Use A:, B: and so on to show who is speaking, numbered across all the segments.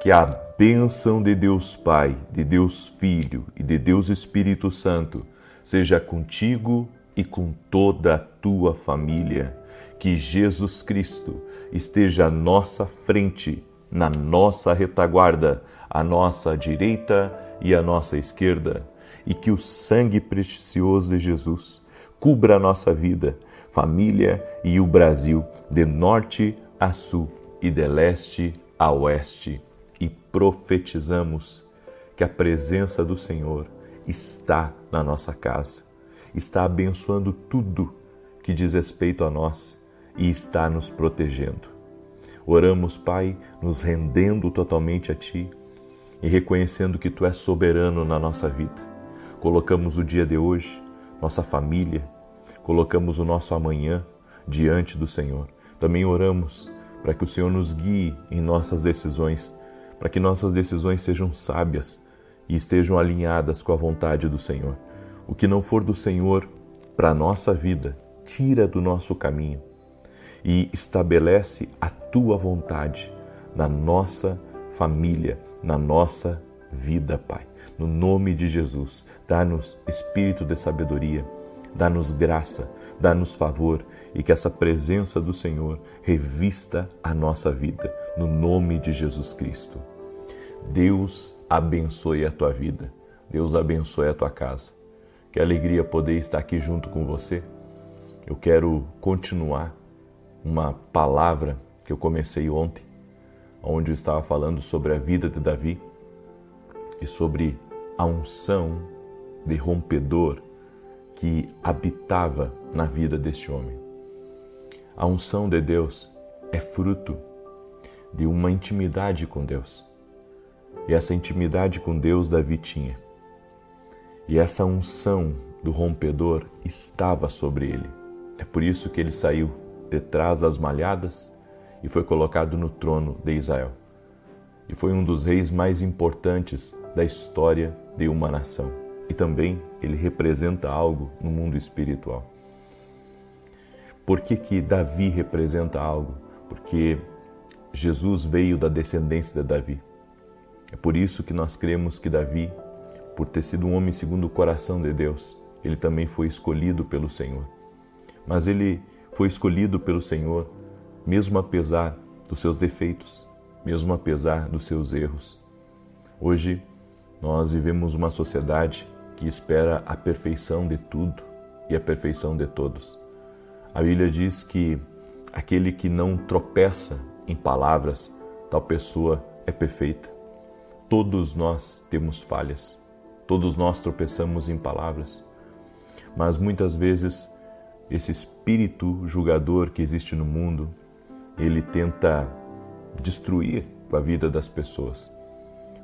A: Que a bênção de Deus Pai, de Deus Filho e de Deus Espírito Santo seja contigo e com toda a tua família. Que Jesus Cristo esteja à nossa frente, na nossa retaguarda, à nossa direita e à nossa esquerda. E que o sangue precioso de Jesus cubra a nossa vida, família e o Brasil, de norte a sul e de leste a oeste. E profetizamos que a presença do Senhor está na nossa casa, está abençoando tudo que diz respeito a nós e está nos protegendo. Oramos, Pai, nos rendendo totalmente a Ti e reconhecendo que Tu és soberano na nossa vida. Colocamos o dia de hoje, nossa família, colocamos o nosso amanhã diante do Senhor. Também oramos para que o Senhor nos guie em nossas decisões, para que nossas decisões sejam sábias e estejam alinhadas com a vontade do Senhor. O que não for do Senhor para a nossa vida, tira do nosso caminho e estabelece a Tua vontade na nossa família, na nossa vida, Pai. No nome de Jesus, dá-nos espírito de sabedoria, dá-nos graça, dá-nos favor e que essa presença do Senhor revista a nossa vida, no nome de Jesus Cristo. Deus abençoe a tua vida, Deus abençoe a tua casa. Que alegria poder estar aqui junto com você. Eu quero continuar uma palavra que eu comecei ontem, onde eu estava falando sobre a vida de Davi e sobre a unção de rompedor que habitava na vida deste homem. A unção de Deus é fruto de uma intimidade com Deus. E essa intimidade com Deus Davi tinha. E essa unção do rompedor estava sobre ele. É por isso que ele saiu de trás das malhadas e foi colocado no trono de Israel. E foi um dos reis mais importantes da história de uma nação. E também ele representa algo no mundo espiritual. Por que Davi representa algo? Porque Jesus veio da descendência de Davi. É por isso que nós cremos que Davi, por ter sido um homem segundo o coração de Deus, ele também foi escolhido pelo Senhor. Mas ele foi escolhido pelo Senhor mesmo apesar dos seus defeitos, mesmo apesar dos seus erros. Hoje nós vivemos uma sociedade que espera a perfeição de tudo e a perfeição de todos. A Bíblia diz que aquele que não tropeça em palavras, tal pessoa é perfeita. Todos nós temos falhas, todos nós tropeçamos em palavras, mas muitas vezes esse espírito julgador que existe no mundo, ele tenta destruir a vida das pessoas,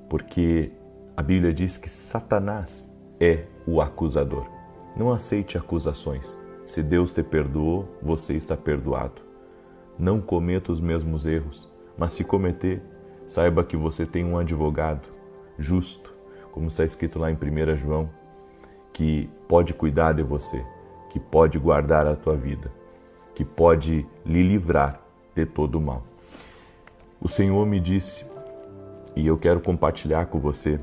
A: porque a Bíblia diz que Satanás é o acusador. Não aceite acusações. Se Deus te perdoou, você está perdoado. Não cometa os mesmos erros, mas se cometer, saiba que você tem um advogado justo, como está escrito lá em 1 João, que pode cuidar de você, que pode guardar a tua vida, que pode lhe livrar de todo o mal. O Senhor me disse, e eu quero compartilhar com você,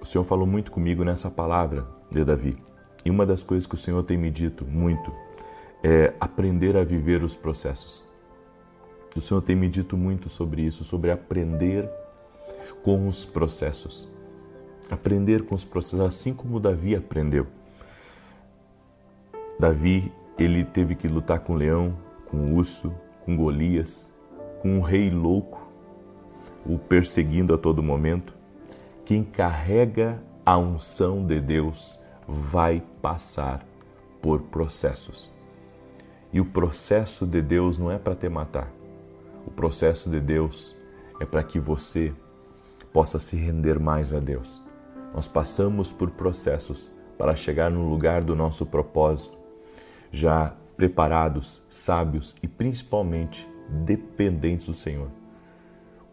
A: o Senhor falou muito comigo nessa palavra de Davi. E uma das coisas que o Senhor tem me dito muito é aprender a viver os processos. O Senhor tem me dito muito sobre isso, sobre aprender com os processos. Aprender com os processos, assim como Davi aprendeu. Davi, ele teve que lutar com o leão, com o urso, com Golias, com um rei louco, o perseguindo a todo momento. Quem carrega a unção de Deus vai passar por processos. E o processo de Deus não é para te matar. O processo de Deus é para que você possa se render mais a Deus. Nós passamos por processos para chegar no lugar do nosso propósito, já preparados, sábios e principalmente dependentes do Senhor.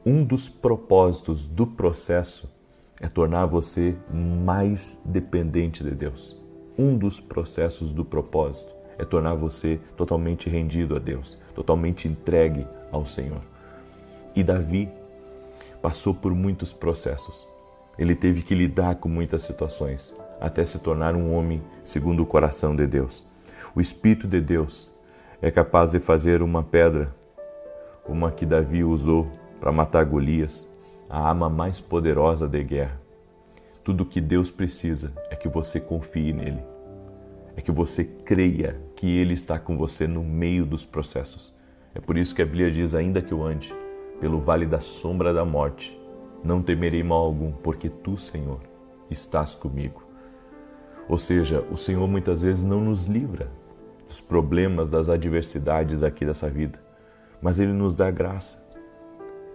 A: Um dos propósitos do processo é tornar você mais dependente de Deus. Um dos processos do propósito é tornar você totalmente rendido a Deus, totalmente entregue ao Senhor. E Davi, passou por muitos processos. Ele teve que lidar com muitas situações até se tornar um homem segundo o coração de Deus. O Espírito de Deus é capaz de fazer uma pedra, como a que Davi usou para matar Golias, a arma mais poderosa de guerra. Tudo o que Deus precisa é que você confie nele, é que você creia que Ele está com você no meio dos processos. É por isso que a Bíblia diz, ainda que eu ande pelo vale da sombra da morte, não temerei mal algum, porque Tu, Senhor, estás comigo. Ou seja, o Senhor muitas vezes não nos livra dos problemas, das adversidades aqui dessa vida, mas Ele nos dá graça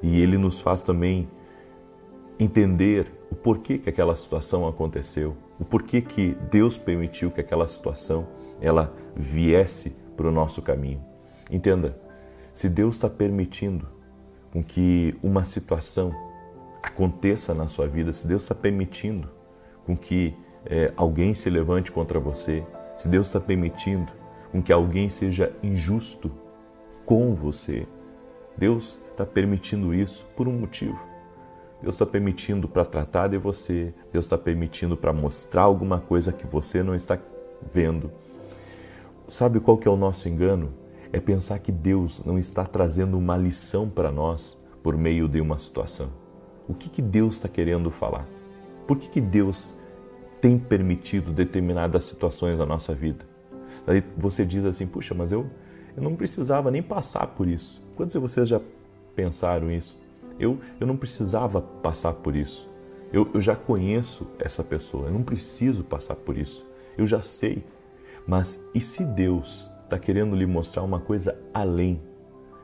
A: e Ele nos faz também entender o porquê que aquela situação aconteceu, o porquê que Deus permitiu que aquela situação ela viesse para o nosso caminho. Entenda, se Deus está permitindo com que uma situação aconteça na sua vida, se Deus está permitindo com que alguém se levante contra você, se Deus está permitindo com que alguém seja injusto com você, Deus está permitindo isso por um motivo. Deus está permitindo para tratar de você, Deus está permitindo para mostrar alguma coisa que você não está vendo. Sabe qual que é o nosso engano? É pensar que Deus não está trazendo uma lição para nós por meio de uma situação. O que Deus está querendo falar? Por que Deus tem permitido determinadas situações na nossa vida? Daí você diz assim, puxa, mas eu não precisava nem passar por isso. Quantos de vocês já pensaram isso? Eu não precisava passar por isso. Eu já conheço essa pessoa, eu não preciso passar por isso. Eu já sei. Mas e se Deus está querendo lhe mostrar uma coisa além?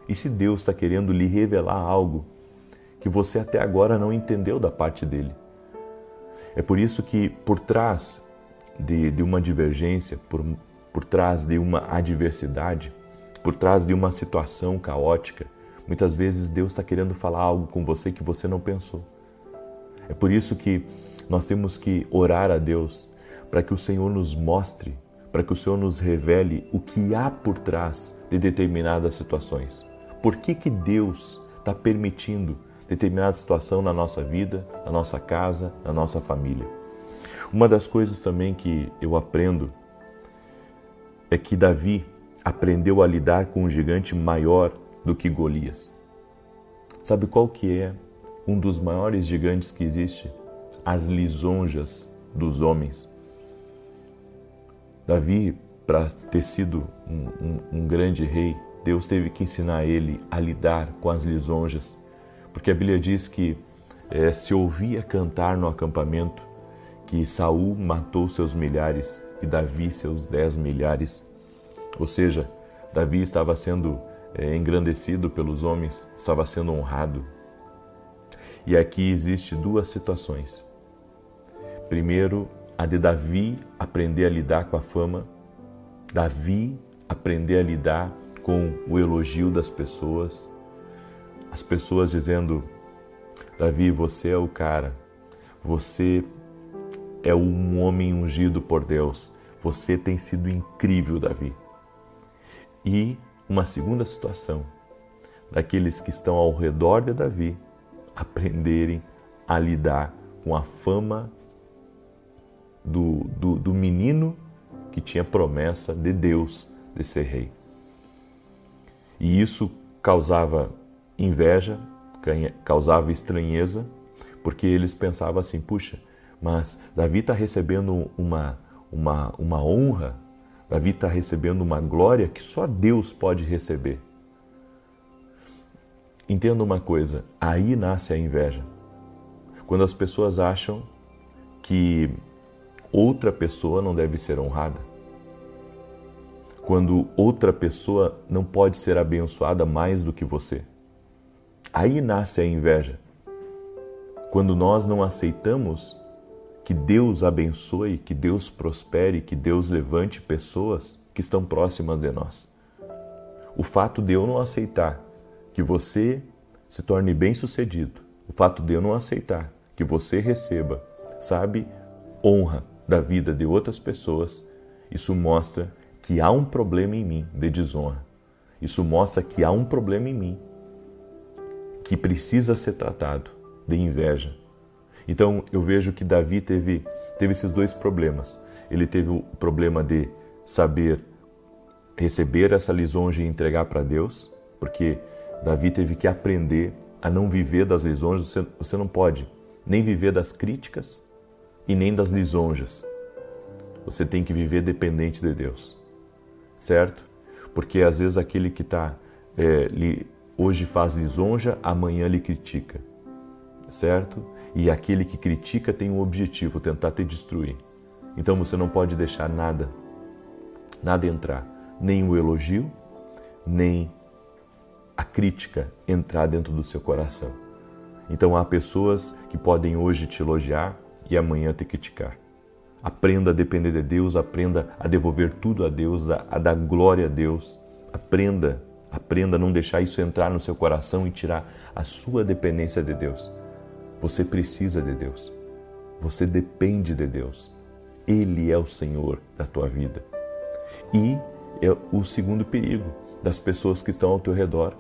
A: E se Deus está querendo lhe revelar algo que você até agora não entendeu da parte dele? É por isso que por trás de uma divergência, por trás de uma adversidade, por trás de uma situação caótica, muitas vezes Deus está querendo falar algo com você que você não pensou. É por isso que nós temos que orar a Deus para que o Senhor nos mostre, para que o Senhor nos revele o que há por trás de determinadas situações. Por que Deus está permitindo determinada situação na nossa vida, na nossa casa, na nossa família? Uma das coisas também que eu aprendo é que Davi aprendeu a lidar com um gigante maior do que Golias. Sabe qual que é um dos maiores gigantes que existe? As lisonjas dos homens. Davi, para ter sido um grande rei, Deus teve que ensinar ele a lidar com as lisonjas, porque a Bíblia diz que se ouvia cantar no acampamento que Saul matou seus milhares e Davi seus 10 milhares. Ou seja, Davi estava sendo engrandecido pelos homens, estava sendo honrado. E aqui existe duas situações. Primeiro, a de Davi aprender a lidar com a fama, Davi aprender a lidar com o elogio das pessoas, as pessoas dizendo, Davi, você é o cara, você é um homem ungido por Deus, você tem sido incrível, Davi. E uma segunda situação, daqueles que estão ao redor de Davi aprenderem a lidar com a fama do menino que tinha promessa de Deus de ser rei. E isso causava inveja, causava estranheza, porque eles pensavam assim, puxa, mas Davi está recebendo uma honra, Davi está recebendo uma glória que só Deus pode receber. Entenda uma coisa, aí nasce a inveja. Quando as pessoas acham que outra pessoa não deve ser honrada. Quando outra pessoa não pode ser abençoada mais do que você. Aí nasce a inveja. Quando nós não aceitamos que Deus abençoe, que Deus prospere, que Deus levante pessoas que estão próximas de nós. O fato de eu não aceitar que você se torne bem-sucedido, o fato de eu não aceitar que você receba, sabe, honra da vida de outras pessoas, isso mostra que há um problema em mim de desonra. Isso mostra que há um problema em mim que precisa ser tratado. de inveja. Então eu vejo que Davi teve esses dois problemas. Ele teve o problema de saber receber essa lisonja e entregar para Deus, porque Davi teve que aprender a não viver das lisonjas. Você não pode nem viver das críticas e nem das lisonjas. Você tem que viver dependente de Deus, certo? Porque às vezes aquele que hoje faz lisonja, amanhã lhe critica, certo? E aquele que critica tem um objetivo, tentar te destruir. Então você não pode deixar nada entrar, nem o elogio, nem a crítica entrar dentro do seu coração. Então há pessoas que podem hoje te elogiar e amanhã te criticar. Aprenda a depender de Deus, aprenda a devolver tudo a Deus, a dar glória a Deus. Aprenda a não deixar isso entrar no seu coração e tirar a sua dependência de Deus. Você precisa de Deus. Você depende de Deus. Ele é o Senhor da tua vida. E é o segundo perigo das pessoas que estão ao teu redor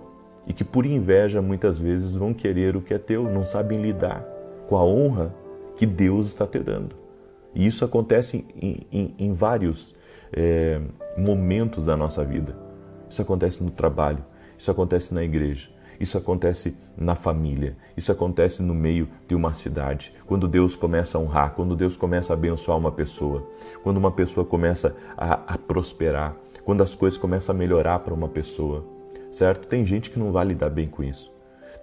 A: e que por inveja muitas vezes vão querer o que é teu, não sabem lidar com a honra que Deus está te dando. E isso acontece em vários momentos da nossa vida. Isso acontece no trabalho, isso acontece na igreja, isso acontece na família, isso acontece no meio de uma cidade. Quando Deus começa a honrar, quando Deus começa a abençoar uma pessoa, quando uma pessoa começa a prosperar, quando as coisas começam a melhorar para uma pessoa, certo? Tem gente que não vai lidar bem com isso.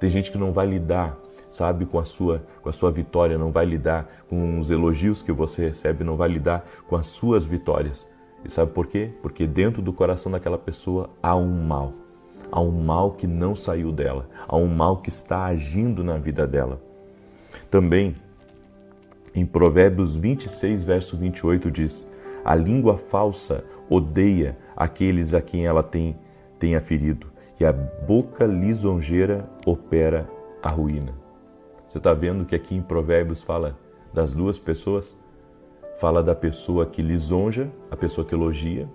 A: Tem gente que não vai lidar, sabe, com a sua vitória, não vai lidar com os elogios que você recebe, não vai lidar com as suas vitórias. E sabe por quê? Porque dentro do coração daquela pessoa há um mal. Há um mal que não saiu dela. Há um mal que está agindo na vida dela. Também, em Provérbios 26, verso 28, diz: a língua falsa odeia aqueles a quem ela tenha ferido, e a boca lisonjeira opera a ruína. Você está vendo que aqui em Provérbios fala das duas pessoas? Fala da pessoa que lisonja, a pessoa que elogia,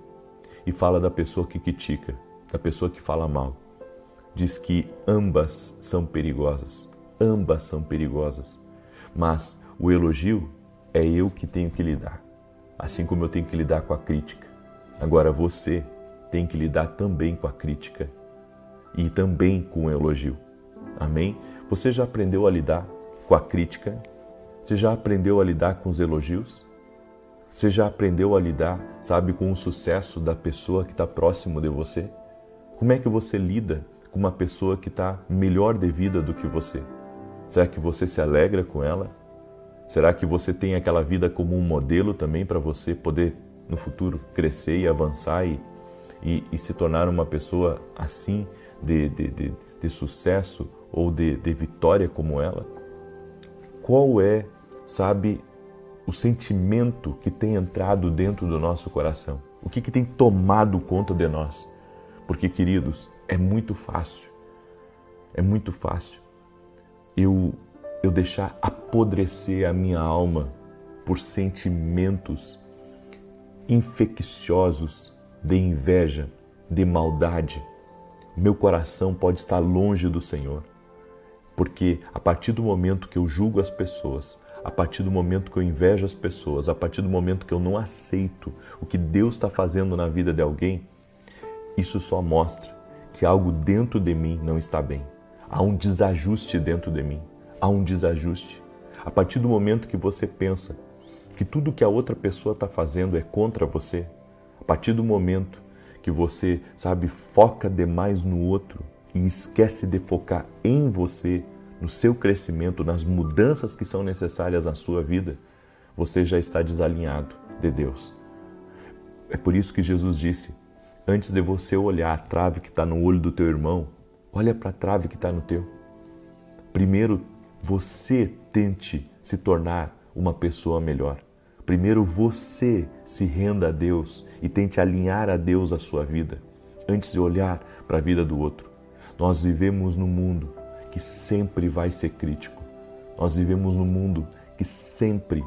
A: e fala da pessoa que critica, da pessoa que fala mal. Diz que ambas são perigosas, mas o elogio é eu que tenho que lidar, assim como eu tenho que lidar com a crítica. Agora você tem que lidar também com a crítica e também com o elogio. Amém? Você já aprendeu a lidar com a crítica? Você já aprendeu a lidar com os elogios? Você já aprendeu a lidar, sabe, com o sucesso da pessoa que está próximo de você? Como é que você lida com uma pessoa que está melhor de vida do que você? Será que você se alegra com ela? Será que você tem aquela vida como um modelo também para você poder, no futuro, crescer e avançar e se tornar uma pessoa assim de sucesso ou de vitória como ela? Qual é, sabe, o sentimento que tem entrado dentro do nosso coração? O que tem tomado conta de nós? Porque, queridos, é muito fácil eu deixar apodrecer a minha alma por sentimentos infecciosos de inveja, de maldade. Meu coração pode estar longe do Senhor, porque a partir do momento que eu julgo as pessoas, a partir do momento que eu invejo as pessoas, a partir do momento que eu não aceito o que Deus está fazendo na vida de alguém, isso só mostra que algo dentro de mim não está bem. Há um desajuste dentro de mim. Há um desajuste. A partir do momento que você pensa que tudo que a outra pessoa está fazendo é contra você, a partir do momento que você, sabe, foca demais no outro e esquece de focar em você, no seu crescimento, nas mudanças que são necessárias na sua vida, você já está desalinhado de Deus. É por isso que Jesus disse: antes de você olhar a trave que está no olho do teu irmão, olha para a trave que está no teu. Primeiro, você tente se tornar uma pessoa melhor. Primeiro, você se renda a Deus e tente alinhar a Deus a sua vida, antes de olhar para a vida do outro. Nós vivemos num mundo que sempre vai ser crítico. Nós vivemos num mundo que sempre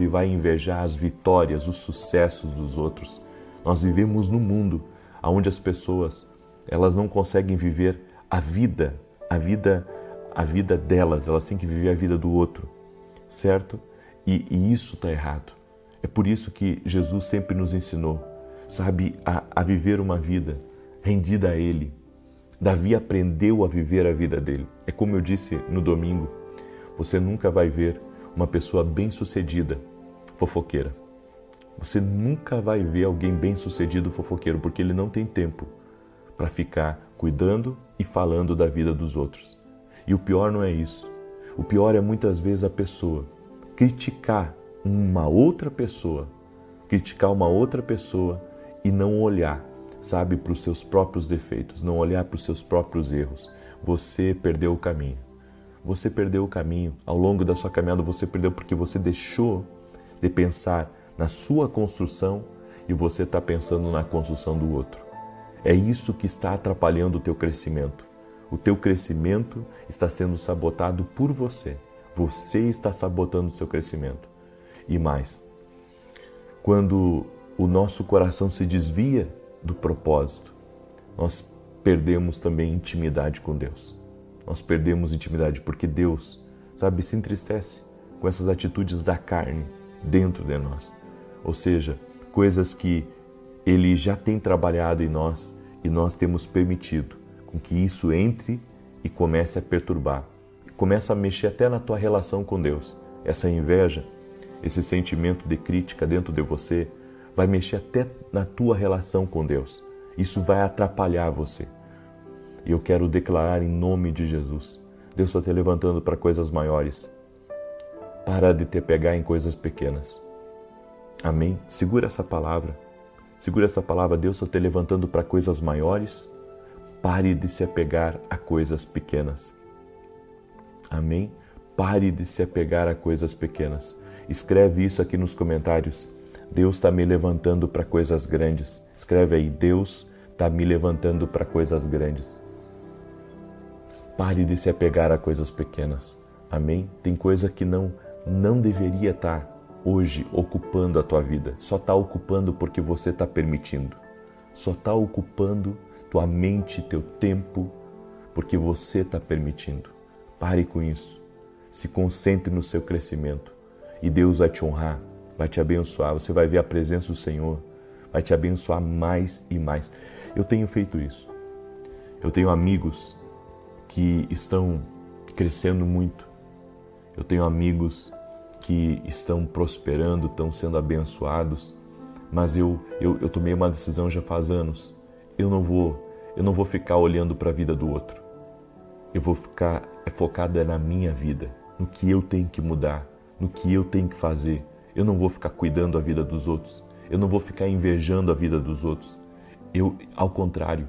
A: vai invejar as vitórias, os sucessos dos outros. Nós vivemos num mundo onde as pessoas, elas não conseguem viver a vida a vida delas, elas têm que viver a vida do outro, certo? E isso está errado. É por isso que Jesus sempre nos ensinou, sabe, a viver uma vida rendida a Ele. Davi aprendeu a viver a vida dele. É como eu disse no domingo, você nunca vai ver uma pessoa bem-sucedida fofoqueira. Você nunca vai ver alguém bem-sucedido fofoqueiro, porque ele não tem tempo para ficar cuidando e falando da vida dos outros. E o pior não é isso. O pior é muitas vezes a pessoa criticar uma outra pessoa e não olhar, sabe, para os seus próprios defeitos, não olhar para os seus próprios erros. Você perdeu o caminho. Você perdeu o caminho. Ao longo da sua caminhada você perdeu porque você deixou de pensar na sua construção e você está pensando na construção do outro. É isso que está atrapalhando o teu crescimento. O teu crescimento está sendo sabotado por você. Você está sabotando o seu crescimento. E mais, quando o nosso coração se desvia do propósito, nós perdemos também intimidade com Deus. Nós perdemos intimidade porque Deus, sabe, se entristece com essas atitudes da carne dentro de nós. Ou seja, coisas que Ele já tem trabalhado em nós e nós temos permitido com que isso entre e comece a perturbar. Começa a mexer até na tua relação com Deus. Essa inveja, esse sentimento de crítica dentro de você, vai mexer até na tua relação com Deus. Isso vai atrapalhar você. E eu quero declarar em nome de Jesus, Deus está te levantando para coisas maiores. Para de te pegar em coisas pequenas. Amém? Segura essa palavra. Segura essa palavra. Deus está te levantando para coisas maiores. Pare de se apegar a coisas pequenas. Amém? Pare de se apegar a coisas pequenas. Escreve isso aqui nos comentários. Deus está me levantando para coisas grandes. Escreve aí, Deus está me levantando para coisas grandes. Pare de se apegar a coisas pequenas. Amém? Tem coisa que não deveria estar hoje ocupando a tua vida. Só está ocupando porque você está permitindo. Só está ocupando tua mente, teu tempo, porque você está permitindo. Pare com isso. Se concentre no seu crescimento. E Deus vai te honrar, vai te abençoar. Você vai ver a presença do Senhor. Vai te abençoar mais e mais. Eu tenho feito isso. Eu tenho amigos que estão crescendo muito. Eu tenho amigos que estão prosperando, estão sendo abençoados, mas eu tomei uma decisão já faz anos. Eu não vou ficar olhando para a vida do outro. Eu vou ficar focado na minha vida, no que eu tenho que mudar, no que eu tenho que fazer. Eu não vou ficar cuidando da vida dos outros. Eu não vou ficar invejando a vida dos outros. Ao contrário,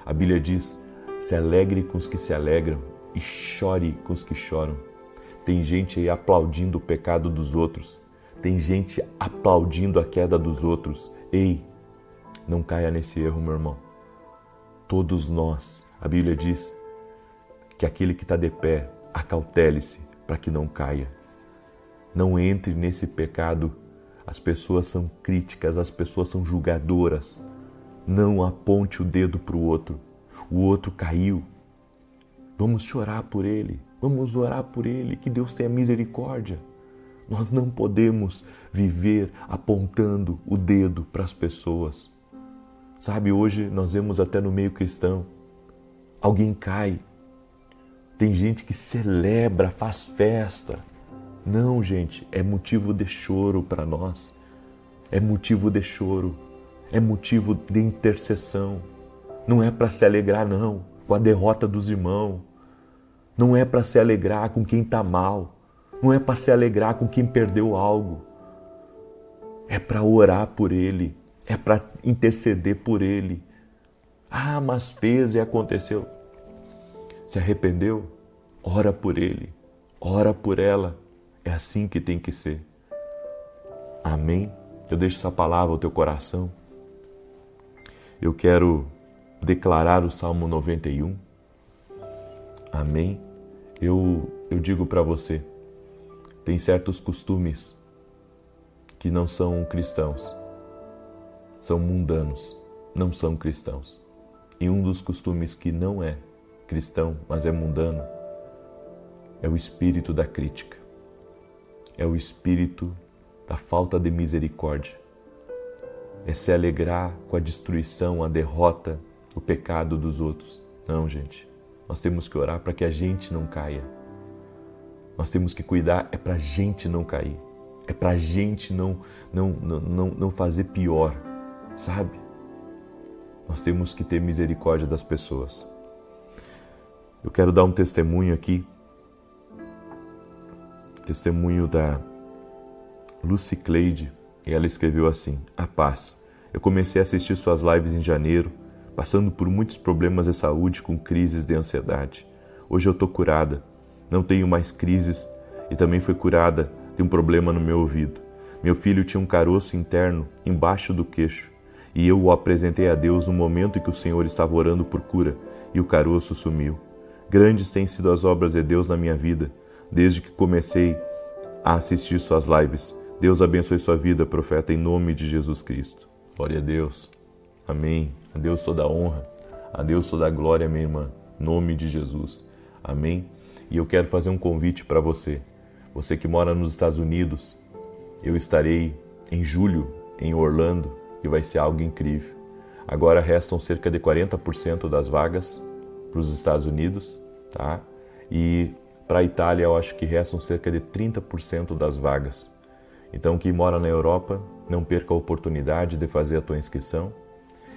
A: a Bíblia diz: se alegre com os que se alegram e chore com os que choram. Tem gente aí aplaudindo o pecado dos outros. Tem gente aplaudindo a queda dos outros. Ei, não caia nesse erro, meu irmão. Todos nós, a Bíblia diz que aquele que está de pé, acautele-se para que não caia. Não entre nesse pecado. As pessoas são críticas, as pessoas são julgadoras. Não aponte o dedo para o outro. O outro caiu. Vamos chorar por ele. Vamos orar por ele. Que Deus tenha misericórdia. Nós não podemos viver apontando o dedo para as pessoas. Sabe, hoje nós vemos até no meio cristão. Alguém cai. Tem gente que celebra, faz festa. Não, gente, é motivo de choro para nós. É motivo de choro. É motivo de intercessão. Não é para se alegrar, não, com a derrota dos irmãos. Não é para se alegrar com quem está mal. Não é para se alegrar com quem perdeu algo. É para orar por ele. É para interceder por ele. Ah, mas fez e aconteceu. Se arrependeu? Ora por ele. Ora por ela. É assim que tem que ser. Amém? Eu deixo essa palavra ao teu coração. Eu quero declarar o Salmo 91. Amém? Eu digo para você, tem certos costumes que não são cristãos, são mundanos, não são cristãos. E um dos costumes que não é cristão, mas é mundano, é o espírito da crítica, é o espírito da falta de misericórdia, é se alegrar com a destruição, a derrota, o pecado dos outros. Não, gente, nós temos que orar para que a gente não caia. Nós temos que cuidar, é para a gente não cair, é para a gente não fazer pior, sabe? Nós temos que ter misericórdia das pessoas. Eu quero dar um testemunho aqui, testemunho da Lucy Cleide, e ela escreveu assim: a paz. Eu comecei a assistir suas lives em janeiro, passando por muitos problemas de saúde com crises de ansiedade. Hoje eu estou curada, não tenho mais crises e também fui curada de um problema no meu ouvido. Meu filho tinha um caroço interno embaixo do queixo e eu o apresentei a Deus no momento em que o Senhor estava orando por cura e o caroço sumiu. Grandes têm sido as obras de Deus na minha vida, desde que comecei a assistir suas lives. Deus abençoe sua vida, profeta, em nome de Jesus Cristo. Glória a Deus. Amém. A Deus toda a honra, a Deus toda a glória, minha irmã. Em nome de Jesus. Amém. E eu quero fazer um convite para você. Você que mora nos Estados Unidos, eu estarei em julho em Orlando e vai ser algo incrível. Agora restam cerca de 40% das vagas para os Estados Unidos, tá? E para a Itália eu acho que restam cerca de 30% das vagas. Então, quem mora na Europa, não perca a oportunidade de fazer a tua inscrição.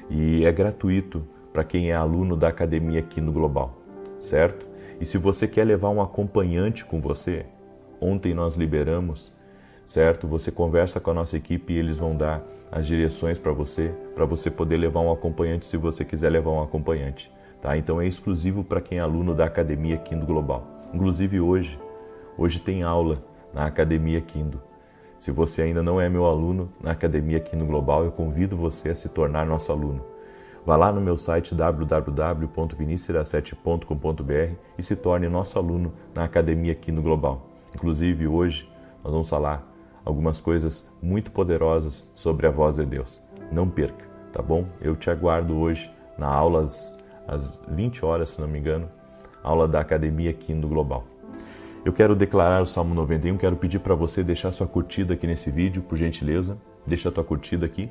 A: E é gratuito para quem é aluno da Academia Quino Global, certo? E se você quer levar um acompanhante com você, ontem nós liberamos, certo? Você conversa com a nossa equipe e eles vão dar as direções para você poder levar um acompanhante se você quiser levar um acompanhante, tá? Então é exclusivo para quem é aluno da Academia Quino Global. Inclusive hoje tem aula na Academia Quino. Se você ainda não é meu aluno na Academia Quino Global, eu convido você a se tornar nosso aluno. Vá lá no meu site www.vinicius7.com.br e se torne nosso aluno na Academia Quino Global. Inclusive hoje nós vamos falar algumas coisas muito poderosas sobre a voz de Deus. Não perca, tá bom? Eu te aguardo hoje na aula às 20 horas, se não me engano, aula da Academia Quino Global. Eu quero declarar o Salmo 91, quero pedir para você deixar sua curtida aqui nesse vídeo, por gentileza. Deixa a tua curtida aqui,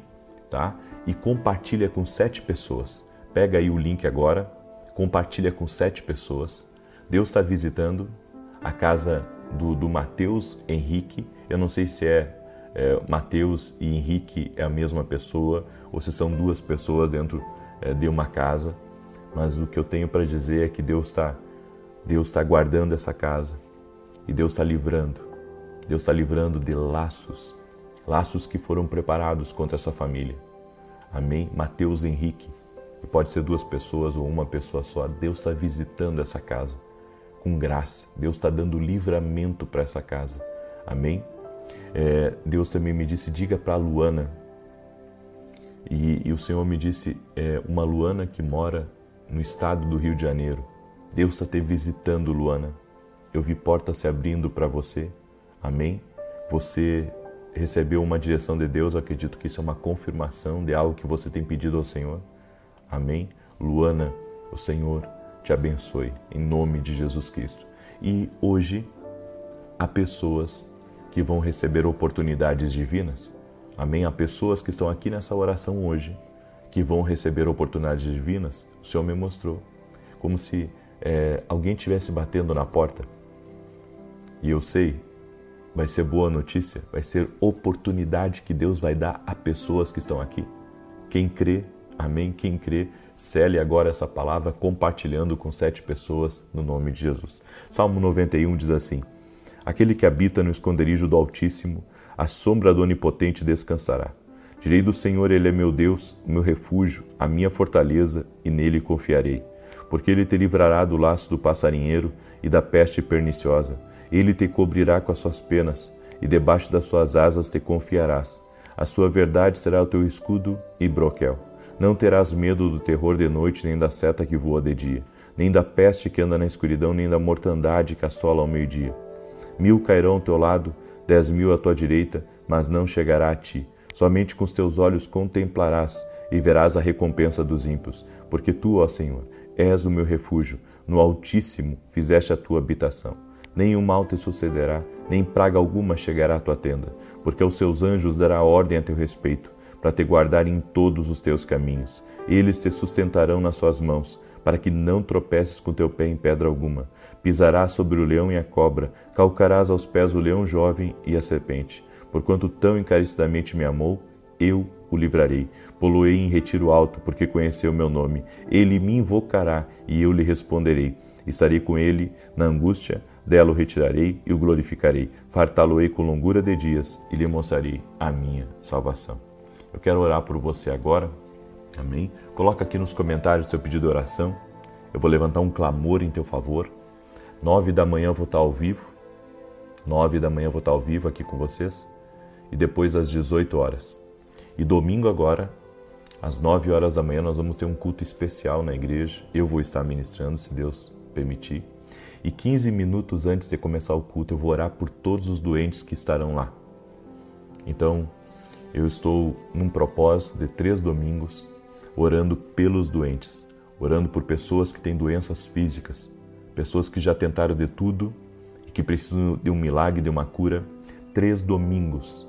A: tá? E compartilha com 7 pessoas. Pega aí o link agora, compartilha com 7 pessoas. Deus está visitando a casa do Mateus Henrique. Eu não sei se Mateus e Henrique é a mesma pessoa ou se são duas pessoas dentro de uma casa. Mas o que eu tenho para dizer é que Deus está guardando essa casa. E Deus está livrando de laços que foram preparados contra essa família. Amém? Mateus Henrique, e pode ser 2 pessoas ou uma pessoa só, Deus está visitando essa casa com graça. Deus está dando livramento para essa casa. Amém? Deus também me disse, diga para a Luana, e o Senhor me disse, uma Luana que mora no estado do Rio de Janeiro. Deus está te visitando, Luana. Eu vi portas se abrindo para você, amém? Você recebeu uma direção de Deus, eu acredito que isso é uma confirmação de algo que você tem pedido ao Senhor, amém? Luana, o Senhor te abençoe, em nome de Jesus Cristo. E hoje, há pessoas que vão receber oportunidades divinas, amém? Há pessoas que estão aqui nessa oração hoje, que vão receber oportunidades divinas. O Senhor me mostrou, como se alguém estivesse batendo na porta. E eu sei, vai ser boa notícia, vai ser oportunidade que Deus vai dar a pessoas que estão aqui. Quem crê, amém? Quem crê, cele agora essa palavra compartilhando com 7 pessoas no nome de Jesus. Salmo 91 diz assim: aquele que habita no esconderijo do Altíssimo, à sombra do Onipotente descansará. Direi do Senhor, Ele é meu Deus, meu refúgio, a minha fortaleza, e nele confiarei. Porque Ele te livrará do laço do passarinheiro e da peste perniciosa. Ele te cobrirá com as suas penas, e debaixo das suas asas te confiarás. A sua verdade será o teu escudo e broquel. Não terás medo do terror de noite, nem da seta que voa de dia, nem da peste que anda na escuridão, nem da mortandade que assola ao meio-dia. 1000 cairão ao teu lado, 10.000 à tua direita, mas não chegará a ti. Somente com os teus olhos contemplarás e verás a recompensa dos ímpios, porque tu, ó Senhor, és o meu refúgio, no Altíssimo fizeste a tua habitação. nenhum mal te sucederá, nem praga alguma chegará à tua tenda, porque aos seus anjos dará ordem a teu respeito, para te guardarem em todos os teus caminhos. Eles te sustentarão nas suas mãos, para que não tropeces com teu pé em pedra alguma. Pisarás sobre o leão e a cobra, calcarás aos pés o leão jovem e a serpente. Porquanto tão encarecidamente me amou, eu o livrarei. Pô-lo-ei em retiro alto, porque conheceu o meu nome. Ele me invocará e eu lhe responderei. Estarei com ele na angústia, dela o retirarei e o glorificarei. Fartá-lo-ei com longura de dias e lhe mostrarei a minha salvação. Eu quero orar por você agora. Amém? Coloca aqui nos comentários o seu pedido de oração. Eu vou levantar um clamor em teu favor. 9 da manhã eu vou estar ao vivo. 9 da manhã eu vou estar ao vivo aqui com vocês. E depois às 18 horas. E domingo agora, às 9 horas da manhã, nós vamos ter um culto especial na igreja. Eu vou estar ministrando, se Deus permitir. E 15 minutos antes de começar o culto, eu vou orar por todos os doentes que estarão lá. Então, eu estou num propósito de 3 domingos, orando pelos doentes, orando por pessoas que têm doenças físicas, pessoas que já tentaram de tudo e que precisam de um milagre, de uma cura. 3 domingos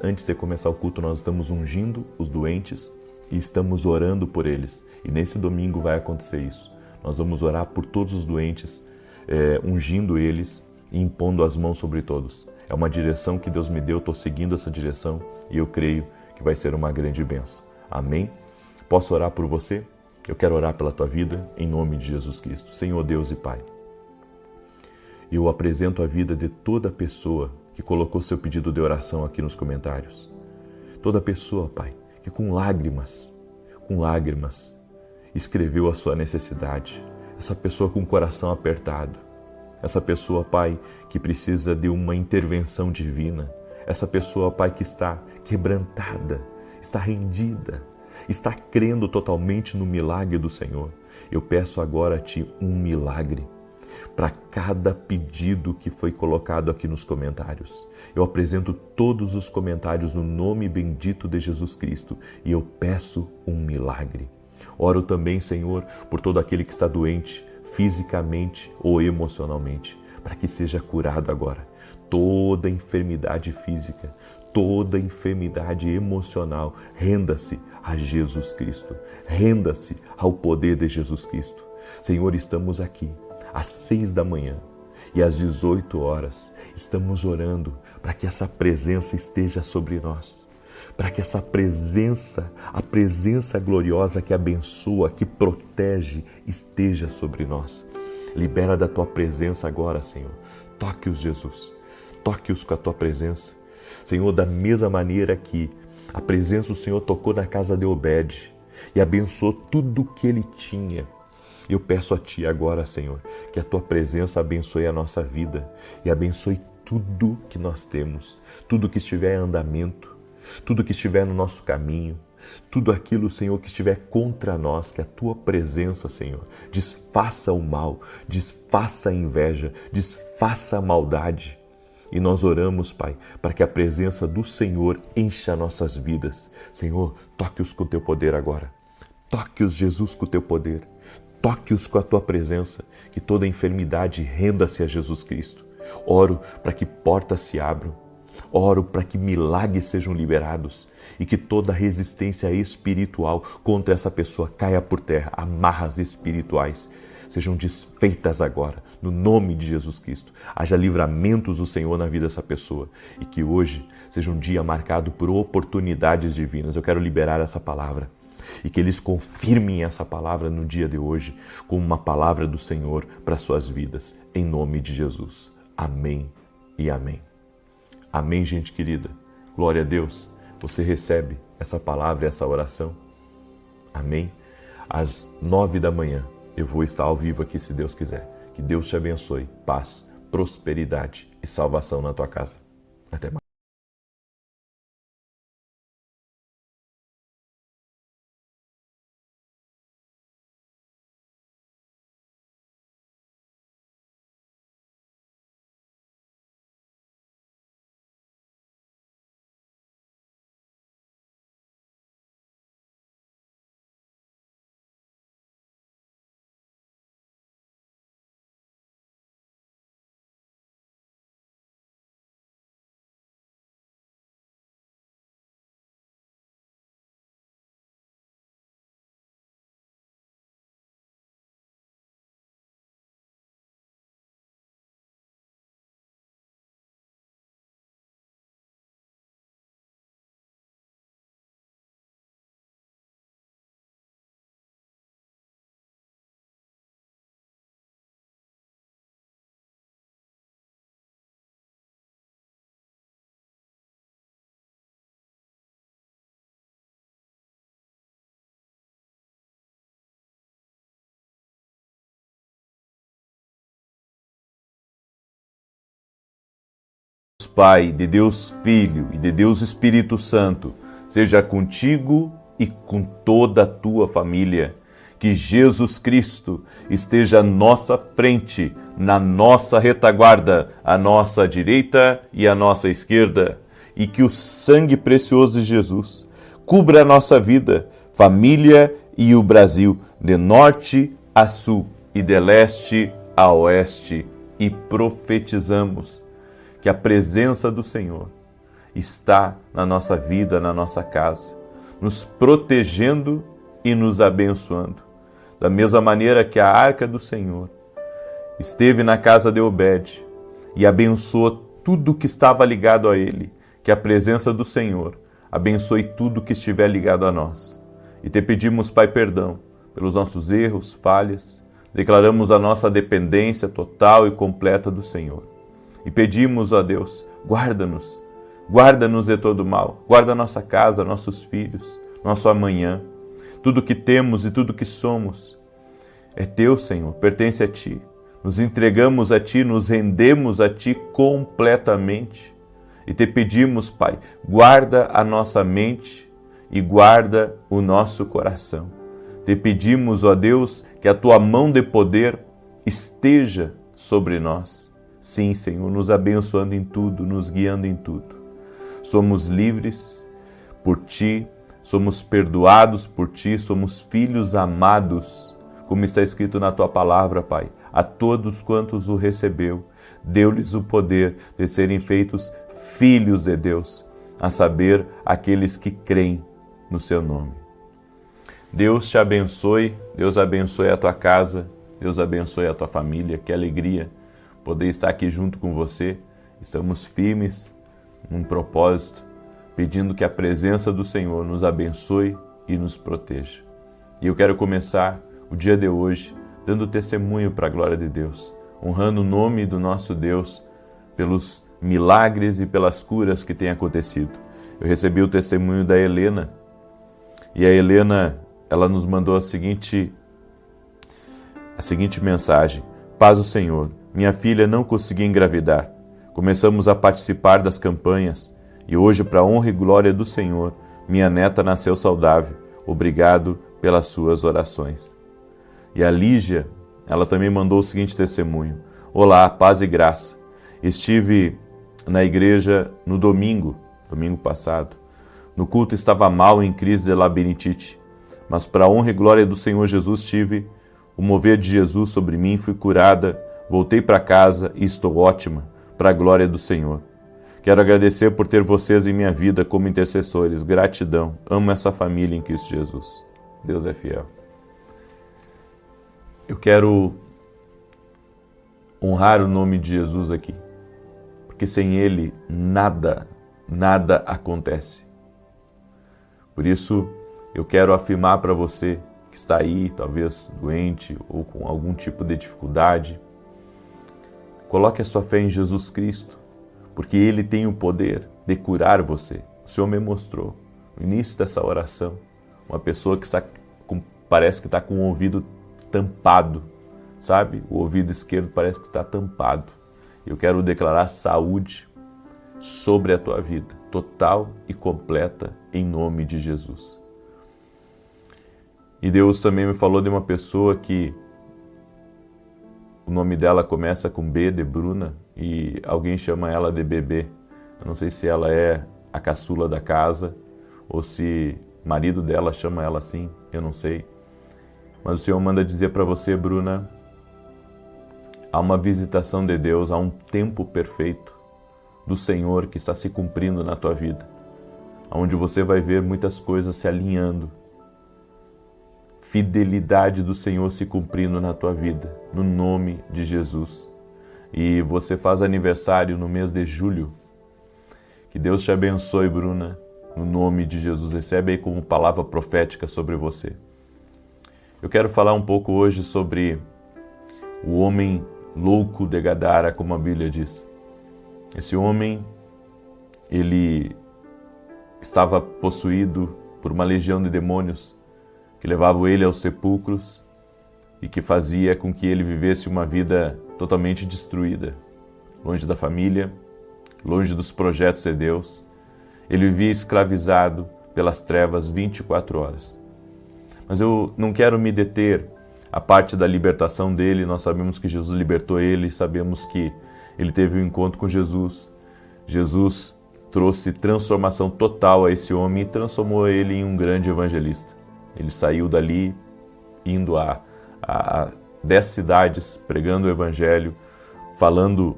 A: antes de começar o culto, nós estamos ungindo os doentes e estamos orando por eles. E nesse domingo vai acontecer isso. Nós vamos orar por todos os doentes, ungindo eles e impondo as mãos sobre todos. É uma direção que Deus me deu, estou seguindo essa direção e eu creio que vai ser uma grande bênção. Amém? Posso orar por você? Eu quero orar pela tua vida, em nome de Jesus Cristo. Senhor Deus e Pai, eu apresento a vida de toda pessoa que colocou seu pedido de oração aqui nos comentários. Toda pessoa, Pai, que com lágrimas, escreveu a sua necessidade. Essa pessoa com o coração apertado. Essa pessoa, Pai, que precisa de uma intervenção divina. Essa pessoa, Pai, que está quebrantada, está rendida, está crendo totalmente no milagre do Senhor. Eu peço agora a Ti um milagre para cada pedido que foi colocado aqui nos comentários. Eu apresento todos os comentários no nome bendito de Jesus Cristo e eu peço um milagre. Oro também, Senhor, por todo aquele que está doente, fisicamente ou emocionalmente, para que seja curado agora. Toda enfermidade física, toda enfermidade emocional, renda-se a Jesus Cristo. Renda-se ao poder de Jesus Cristo. Senhor, estamos aqui às 6 da manhã e às 18 horas estamos orando para que essa presença esteja sobre nós, para que essa presença, a presença gloriosa que abençoa, que protege, esteja sobre nós. Libera da Tua presença agora, Senhor. Toque-os, Jesus. Toque-os com a Tua presença. Senhor, da mesma maneira que a presença do Senhor tocou na casa de Obed e abençoou tudo o que ele tinha, eu peço a Ti agora, Senhor, que a Tua presença abençoe a nossa vida e abençoe tudo que nós temos, tudo que estiver em andamento, tudo que estiver no nosso caminho, tudo aquilo, Senhor, que estiver contra nós, que a Tua presença, Senhor, desfaça o mal, desfaça a inveja, desfaça a maldade. E nós oramos, Pai, para que a presença do Senhor encha nossas vidas. Senhor, toque-os com o Teu poder agora. Toque-os, Jesus, com o Teu poder. Toque-os com a Tua presença, que toda enfermidade renda-se a Jesus Cristo. Oro para que portas se abram, oro para que milagres sejam liberados e que toda resistência espiritual contra essa pessoa caia por terra, amarras espirituais sejam desfeitas agora, no nome de Jesus Cristo. Haja livramentos do Senhor na vida dessa pessoa e que hoje seja um dia marcado por oportunidades divinas. Eu quero liberar essa palavra. E que eles confirmem essa palavra no dia de hoje como uma palavra do Senhor para suas vidas, em nome de Jesus. Amém e amém. Amém, gente querida. Glória a Deus. Você recebe essa palavra e essa oração? Amém? Às 9 da manhã eu vou estar ao vivo aqui, se Deus quiser. Que Deus te abençoe. Paz, prosperidade e salvação na tua casa. Até mais. Pai, de Deus Filho e de Deus Espírito Santo seja contigo e com toda a tua família. Que Jesus Cristo esteja à nossa frente, na nossa retaguarda, à nossa direita e à nossa esquerda. E que o sangue precioso de Jesus cubra a nossa vida, família e o Brasil, de norte a sul e de leste a oeste. E profetizamos que a presença do Senhor está na nossa vida, na nossa casa, nos protegendo e nos abençoando. Da mesma maneira que a arca do Senhor esteve na casa de Obed e abençoou tudo que estava ligado a ele, que a presença do Senhor abençoe tudo que estiver ligado a nós. E te pedimos, Pai, perdão pelos nossos erros, falhas. Declaramos a nossa dependência total e completa do Senhor. E pedimos, ó Deus, guarda-nos de todo mal. Guarda nossa casa, nossos filhos, nosso amanhã. Tudo que temos e tudo que somos é teu, Senhor, pertence a Ti. Nos entregamos a Ti, nos rendemos a Ti completamente. E te pedimos, Pai, guarda a nossa mente e guarda o nosso coração. Te pedimos, ó Deus, que a Tua mão de poder esteja sobre nós. Sim, Senhor, nos abençoando em tudo, nos guiando em tudo. Somos livres por Ti, somos perdoados por Ti, somos filhos amados, como está escrito na Tua palavra, Pai. A todos quantos o recebeu, deu-lhes o poder de serem feitos filhos de Deus, a saber, aqueles que creem no Seu nome. Deus te abençoe, Deus abençoe a tua casa, Deus abençoe a tua família. Que alegria poder estar aqui junto com você. Estamos firmes num propósito, pedindo que a presença do Senhor nos abençoe e nos proteja. E eu quero começar o dia de hoje dando testemunho para a glória de Deus, honrando o nome do nosso Deus pelos milagres e pelas curas que têm acontecido. Eu recebi o testemunho da Helena, e a Helena, ela nos mandou a seguinte mensagem: Paz do Senhor, minha filha não conseguia engravidar. Começamos a participar das campanhas e hoje, para a honra e glória do Senhor, minha neta nasceu saudável. Obrigado pelas suas orações. E a Lígia, ela também mandou o seguinte testemunho: Olá, paz e graça. Estive na igreja no domingo passado. No culto estava mal, em crise de labirintite. Mas para a honra e glória do Senhor Jesus tive o mover de Jesus sobre mim, fui curada, voltei para casa e estou ótima, para a glória do Senhor. Quero agradecer por ter vocês em minha vida como intercessores. Gratidão. Amo essa família em Cristo Jesus. Deus é fiel. Eu quero honrar o nome de Jesus aqui, porque sem Ele nada acontece. Por isso, eu quero afirmar para você que está aí, talvez doente ou com algum tipo de dificuldade, coloque a sua fé em Jesus Cristo, porque Ele tem o poder de curar você. O Senhor me mostrou, no início dessa oração, uma pessoa que parece que está com o ouvido tampado, sabe? O ouvido esquerdo parece que está tampado. Eu quero declarar saúde sobre a tua vida, total e completa, em nome de Jesus. E Deus também me falou de uma pessoa que o nome dela começa com B, de Bruna, e alguém chama ela de bebê. Eu não sei se ela é a caçula da casa ou se o marido dela chama ela assim, eu não sei. Mas o Senhor manda dizer para você, Bruna, há uma visitação de Deus, há um tempo perfeito do Senhor que está se cumprindo na tua vida, onde você vai ver muitas coisas se alinhando, fidelidade do Senhor se cumprindo na tua vida, no nome de Jesus. E você faz aniversário no mês de julho. Que Deus te abençoe, Bruna, no nome de Jesus. Recebe aí como palavra profética sobre você. Eu quero falar um pouco hoje sobre o homem louco de Gadara, como a Bíblia diz. Esse homem, ele estava possuído por uma legião de demônios que levavam ele aos sepulcros e que fazia com que ele vivesse uma vida totalmente destruída, longe da família, longe dos projetos de Deus. Ele vivia escravizado pelas trevas 24 horas. Mas eu não quero me deter à parte da libertação dele. Nós sabemos que Jesus libertou ele, sabemos que ele teve um encontro com Jesus. Jesus trouxe transformação total a esse homem e transformou ele em um grande evangelista. Ele saiu dali, indo a 10 cidades, pregando o evangelho, falando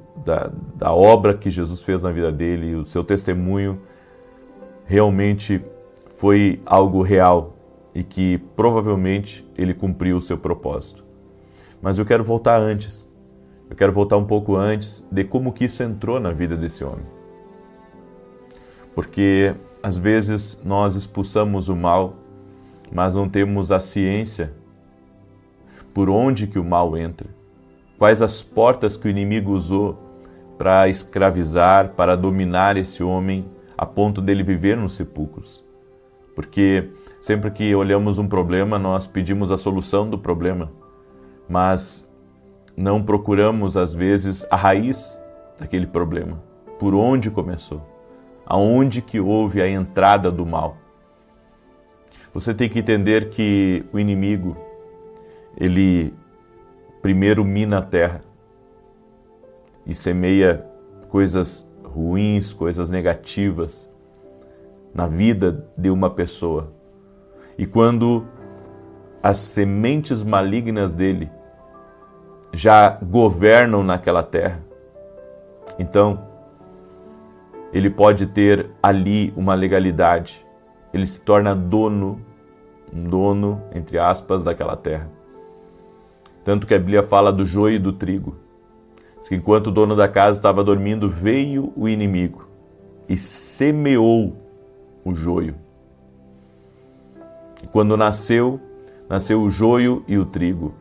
A: da obra que Jesus fez na vida dele. O seu testemunho realmente foi algo real e que provavelmente ele cumpriu o seu propósito. Mas eu quero voltar antes. Eu quero voltar um pouco antes de como que isso entrou na vida desse homem. Porque às vezes nós expulsamos o mal, mas não temos a ciência por onde que o mal entra. Quais as portas que o inimigo usou para escravizar, para dominar esse homem a ponto dele viver nos sepulcros. Porque sempre que olhamos um problema, nós pedimos a solução do problema, mas não procuramos, às vezes, a raiz daquele problema. Por onde começou? Aonde que houve a entrada do mal? Você tem que entender que o inimigo, ele primeiro mina a terra e semeia coisas ruins, coisas negativas na vida de uma pessoa. E quando as sementes malignas dele já governam naquela terra, então ele pode ter ali uma legalidade, ele se torna dono, entre aspas, daquela terra. Tanto que a Bíblia fala do joio e do trigo. Diz que enquanto o dono da casa estava dormindo, veio o inimigo e semeou o joio. E quando nasceu o joio e o trigo.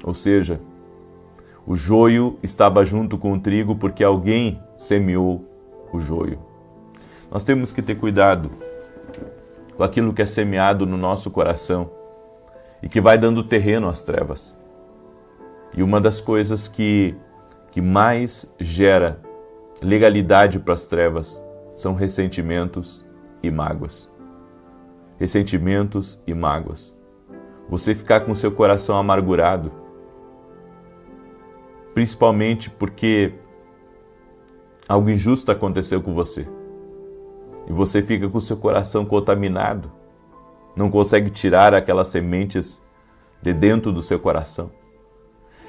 A: Ou seja, o joio estava junto com o trigo porque alguém semeou o joio. Nós temos que ter cuidado com aquilo que é semeado no nosso coração e que vai dando terreno às trevas. E uma das coisas que mais gera legalidade para as trevas são ressentimentos e mágoas. Ressentimentos e mágoas. Você ficar com seu coração amargurado, principalmente porque algo injusto aconteceu com você. E você fica com seu coração contaminado, não consegue tirar aquelas sementes de dentro do seu coração.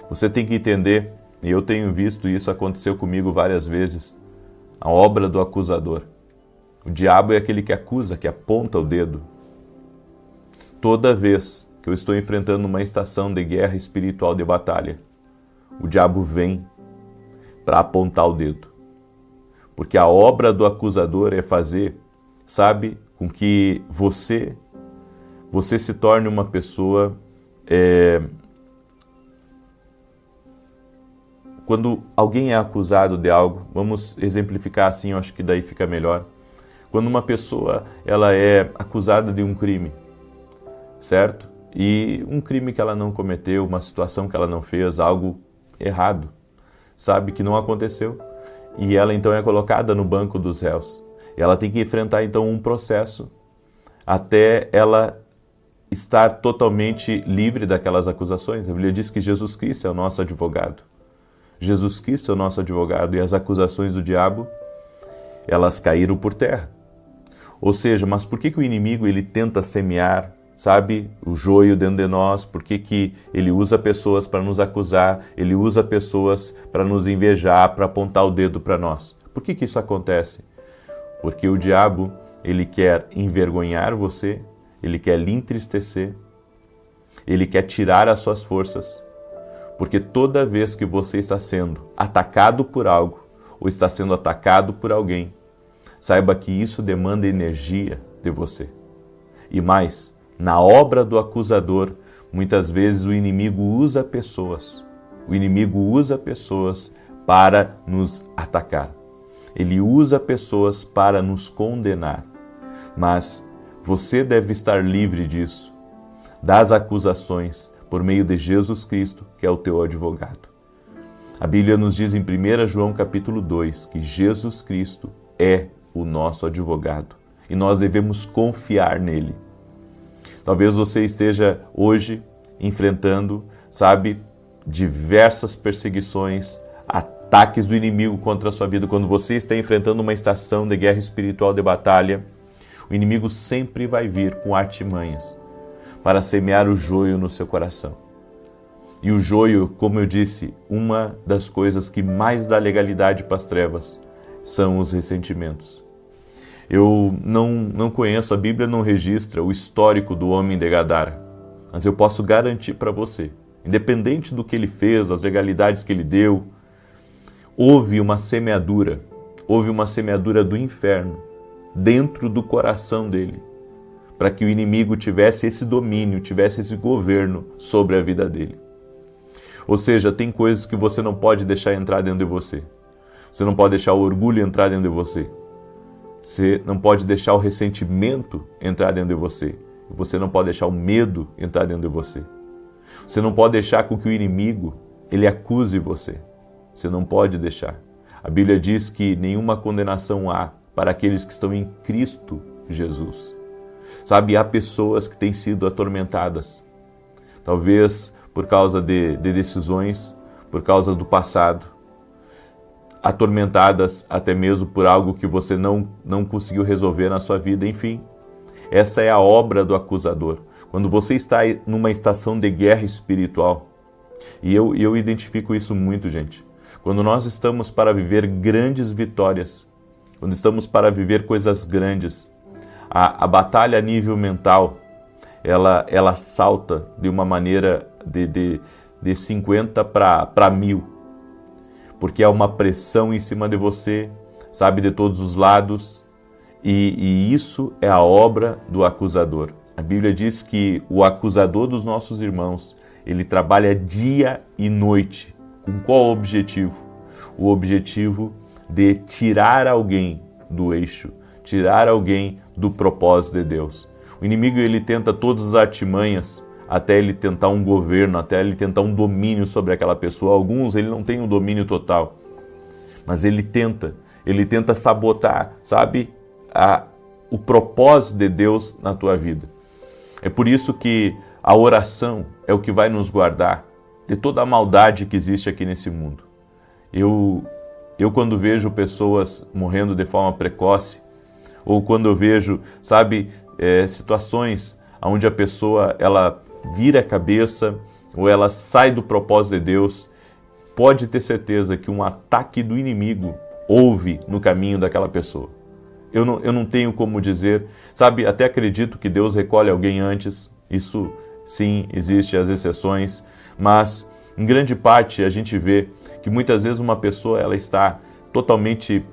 A: Você tem que entender, e eu tenho visto isso aconteceu comigo várias vezes, a obra do acusador. O diabo é aquele que acusa, que aponta o dedo. Toda vez que eu estou enfrentando uma estação de guerra espiritual de batalha, o diabo vem para apontar o dedo. Porque a obra do acusador é fazer, sabe, com que você se torne uma pessoa... Quando alguém é acusado de algo, vamos exemplificar assim, eu acho que daí fica melhor. Quando uma pessoa ela é acusada de um crime, certo? E um crime que ela não cometeu, uma situação que ela não fez, algo errado, sabe, que não aconteceu. E ela então é colocada no banco dos réus. E ela tem que enfrentar então um processo até ela estar totalmente livre daquelas acusações. A Bíblia diz que Jesus Cristo é o nosso advogado. Jesus Cristo é o nosso advogado e as acusações do diabo, elas caíram por terra. Ou seja, mas por que o inimigo ele tenta semear, sabe, o joio dentro de nós? Por que ele usa pessoas para nos acusar, ele usa pessoas para nos invejar, para apontar o dedo para nós? Por que isso acontece? Porque o diabo, ele quer envergonhar você, ele quer lhe entristecer, ele quer tirar as suas forças. Porque toda vez que você está sendo atacado por algo ou está sendo atacado por alguém, saiba que isso demanda energia de você. E mais, na obra do acusador, muitas vezes o inimigo usa pessoas. O inimigo usa pessoas para nos atacar. Ele usa pessoas para nos condenar. Mas você deve estar livre disso, das acusações, por meio de Jesus Cristo, que é o teu advogado. A Bíblia nos diz em 1 João capítulo 2 que Jesus Cristo é o nosso advogado e nós devemos confiar nele. Talvez você esteja hoje enfrentando, diversas perseguições, ataques do inimigo contra a sua vida. Quando você está enfrentando uma estação de guerra espiritual, de batalha, o inimigo sempre vai vir com artimanhas para semear o joio no seu coração. E o joio, como eu disse, uma das coisas que mais dá legalidade para as trevas são os ressentimentos. Eu não conheço, a Bíblia não registra o histórico do homem de Gadara, mas eu posso garantir para você, independente do que ele fez, das legalidades que ele deu, houve uma semeadura do inferno dentro do coração dele, para que o inimigo tivesse esse domínio, tivesse esse governo sobre a vida dele. Ou seja, tem coisas que você não pode deixar entrar dentro de você. Você não pode deixar o orgulho entrar dentro de você. Você não pode deixar o ressentimento entrar dentro de você. Você não pode deixar o medo entrar dentro de você. Você não pode deixar com que o inimigo ele acuse você. Você não pode deixar. A Bíblia diz que nenhuma condenação há para aqueles que estão em Cristo Jesus. Há pessoas que têm sido atormentadas. Talvez por causa de decisões, por causa do passado, atormentadas até mesmo por algo que você não conseguiu resolver na sua vida, enfim. Essa é a obra do acusador. Quando você está numa estação de guerra espiritual, e eu identifico isso muito, gente, quando nós estamos para viver grandes vitórias, quando estamos para viver coisas grandes, a batalha a nível mental, ela salta de uma maneira de 50 para 1000, porque há uma pressão em cima de você, de todos os lados, e isso é a obra do acusador. A Bíblia diz que o acusador dos nossos irmãos, ele trabalha dia e noite. Com qual objetivo? O objetivo de tirar alguém do eixo, tirar alguém do propósito de Deus. O inimigo ele tenta todas as artimanhas até ele tentar um governo, até ele tentar um domínio sobre aquela pessoa. Alguns ele não tem um domínio total, mas ele tenta sabotar, o propósito de Deus na tua vida. É por isso que a oração é o que vai nos guardar de toda a maldade que existe aqui nesse mundo. Eu quando vejo pessoas morrendo de forma precoce, ou quando eu vejo, situações onde a pessoa ela vira a cabeça ou ela sai do propósito de Deus, pode ter certeza que um ataque do inimigo houve no caminho daquela pessoa. Eu não tenho como dizer, até acredito que Deus recolhe alguém antes, isso sim, existe as exceções, mas em grande parte a gente vê que muitas vezes uma pessoa ela está totalmente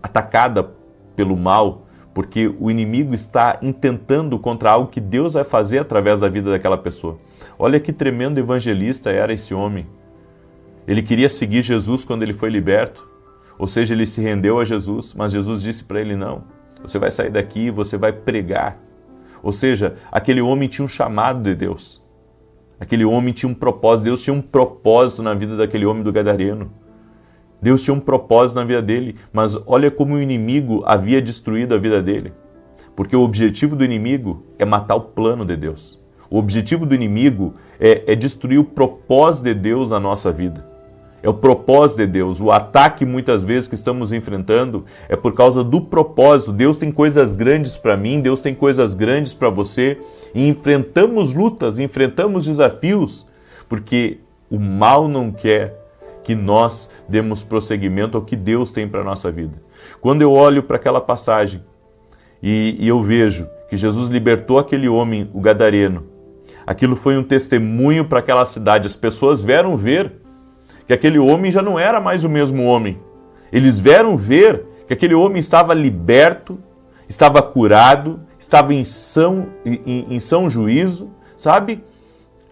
A: atacada pelo mal, porque o inimigo está intentando contra algo que Deus vai fazer através da vida daquela pessoa. Olha que tremendo evangelista era esse homem. Ele queria seguir Jesus quando ele foi liberto, ou seja, ele se rendeu a Jesus, mas Jesus disse para ele, não, você vai sair daqui e você vai pregar. Ou seja, aquele homem tinha um chamado de Deus. Aquele homem tinha um propósito, Deus tinha um propósito na vida daquele homem do Gadareno. Deus tinha um propósito na vida dele, mas olha como o inimigo havia destruído a vida dele. Porque o objetivo do inimigo é matar o plano de Deus. O objetivo do inimigo é destruir o propósito de Deus na nossa vida. É o propósito de Deus. O ataque muitas vezes que estamos enfrentando é por causa do propósito. Deus tem coisas grandes para mim, Deus tem coisas grandes para você. E enfrentamos lutas, enfrentamos desafios, porque o mal não quer que nós demos prosseguimento ao que Deus tem para a nossa vida. Quando eu olho para aquela passagem e eu vejo que Jesus libertou aquele homem, o Gadareno, aquilo foi um testemunho para aquela cidade. As pessoas vieram ver que aquele homem já não era mais o mesmo homem. Eles vieram ver que aquele homem estava liberto, estava curado, estava em são juízo,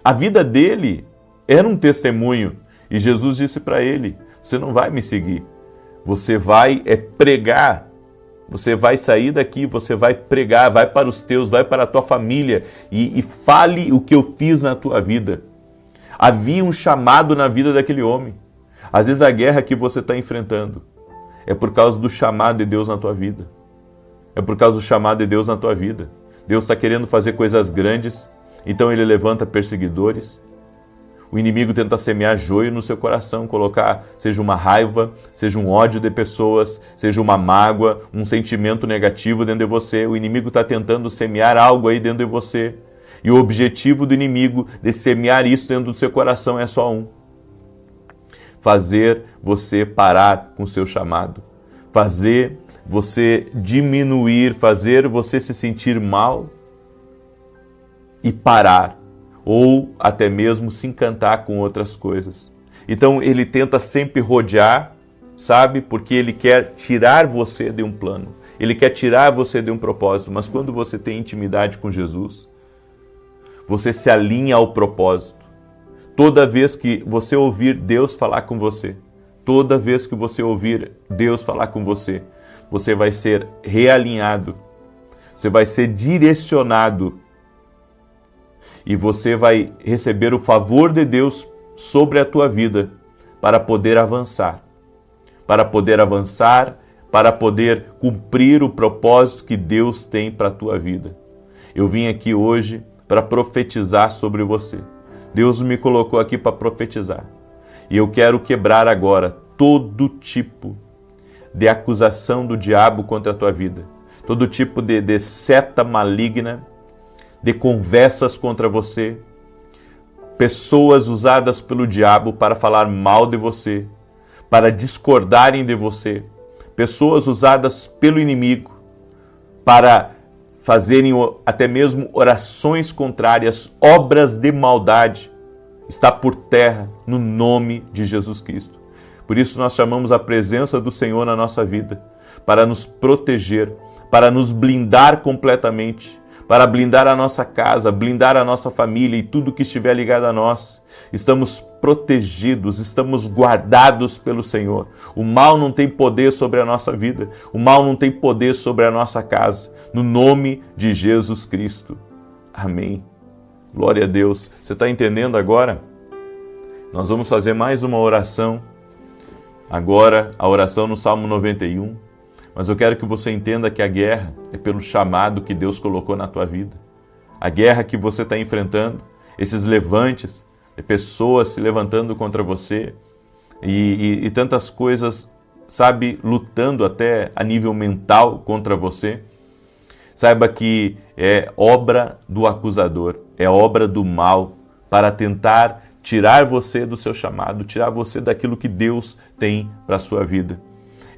A: A vida dele era um testemunho. E Jesus disse para ele, você não vai me seguir, você vai pregar, você vai sair daqui, você vai pregar, vai para os teus, vai para a tua família e fale o que eu fiz na tua vida. Havia um chamado na vida daquele homem, Às vezes a guerra que você está enfrentando é por causa do chamado de Deus na tua vida. É por causa do chamado de Deus na tua vida. Deus está querendo fazer coisas grandes, então Ele levanta perseguidores. O inimigo tenta semear joio no seu coração, colocar, seja uma raiva, seja um ódio de pessoas, seja uma mágoa, um sentimento negativo dentro de você. O inimigo está tentando semear algo aí dentro de você. E o objetivo do inimigo de semear isso dentro do seu coração é só um: fazer você parar com o seu chamado, fazer você diminuir, fazer você se sentir mal e parar, ou até mesmo se encantar com outras coisas. Então ele tenta sempre rodear, sabe? Porque ele quer tirar você de um plano, ele quer tirar você de um propósito, mas quando você tem intimidade com Jesus, você se alinha ao propósito. Toda vez que você ouvir Deus falar com você, toda vez que você ouvir Deus falar com você, você vai ser realinhado, você vai ser direcionado e você vai receber o favor de Deus sobre a tua vida para poder avançar, para poder cumprir o propósito que Deus tem para a tua vida. Eu vim aqui hoje para profetizar sobre você. Deus me colocou aqui para profetizar. E eu quero quebrar agora todo tipo de acusação do diabo contra a tua vida. Todo tipo de seta maligna, de conversas contra você. Pessoas usadas pelo diabo para falar mal de você, para discordarem de você. Pessoas usadas pelo inimigo para fazerem até mesmo orações contrárias, obras de maldade, está por terra no nome de Jesus Cristo. Por isso nós chamamos a presença do Senhor na nossa vida, para nos proteger, para nos blindar completamente, para blindar a nossa casa, blindar a nossa família e tudo que estiver ligado a nós. Estamos protegidos, estamos guardados pelo Senhor. O mal não tem poder sobre a nossa vida, o mal não tem poder sobre a nossa casa, no nome de Jesus Cristo. Amém. Glória a Deus. Você está entendendo agora? Nós vamos fazer mais uma oração. Agora, a oração no Salmo 91. Mas eu quero que você entenda que a guerra é pelo chamado que Deus colocou na tua vida. A guerra que você está enfrentando, esses levantes, de pessoas se levantando contra você e tantas coisas, sabe, lutando até a nível mental contra você. Saiba que é obra do acusador, é obra do mal para tentar tirar você do seu chamado, tirar você daquilo que Deus tem para a sua vida.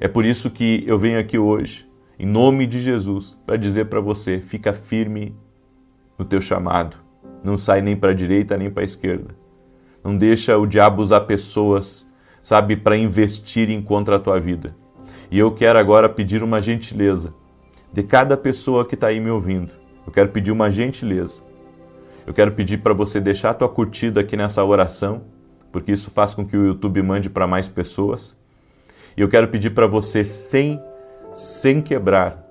A: É por isso que eu venho aqui hoje, em nome de Jesus, para dizer para você, fica firme no teu chamado. Não sai nem para a direita nem para a esquerda. Não deixa o diabo usar pessoas, sabe, para investirem contra a tua vida. E eu quero agora pedir uma gentileza de cada pessoa que está aí me ouvindo. Eu quero pedir uma gentileza. Eu quero pedir para você deixar a tua curtida aqui nessa oração, porque isso faz com que o YouTube mande para mais pessoas. E eu quero pedir para você, sem quebrar,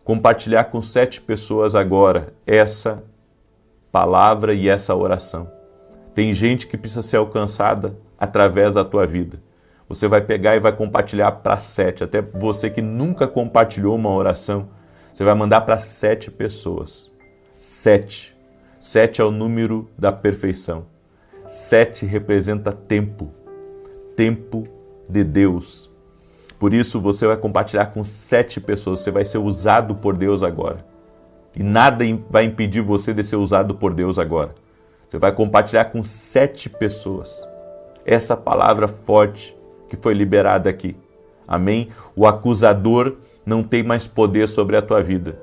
A: compartilhar com 7 pessoas agora essa palavra e essa oração. Tem gente que precisa ser alcançada através da tua vida. Você vai pegar e vai compartilhar para 7. Até você que nunca compartilhou uma oração, você vai mandar para 7 pessoas. 7. 7 é o número da perfeição. 7 representa tempo. Tempo de Deus. Por isso você vai compartilhar com 7 pessoas. Você vai ser usado por Deus agora. E nada vai impedir você de ser usado por Deus agora. Você vai compartilhar com 7 pessoas essa palavra forte que foi liberada aqui. Amém? O acusador não tem mais poder sobre a tua vida.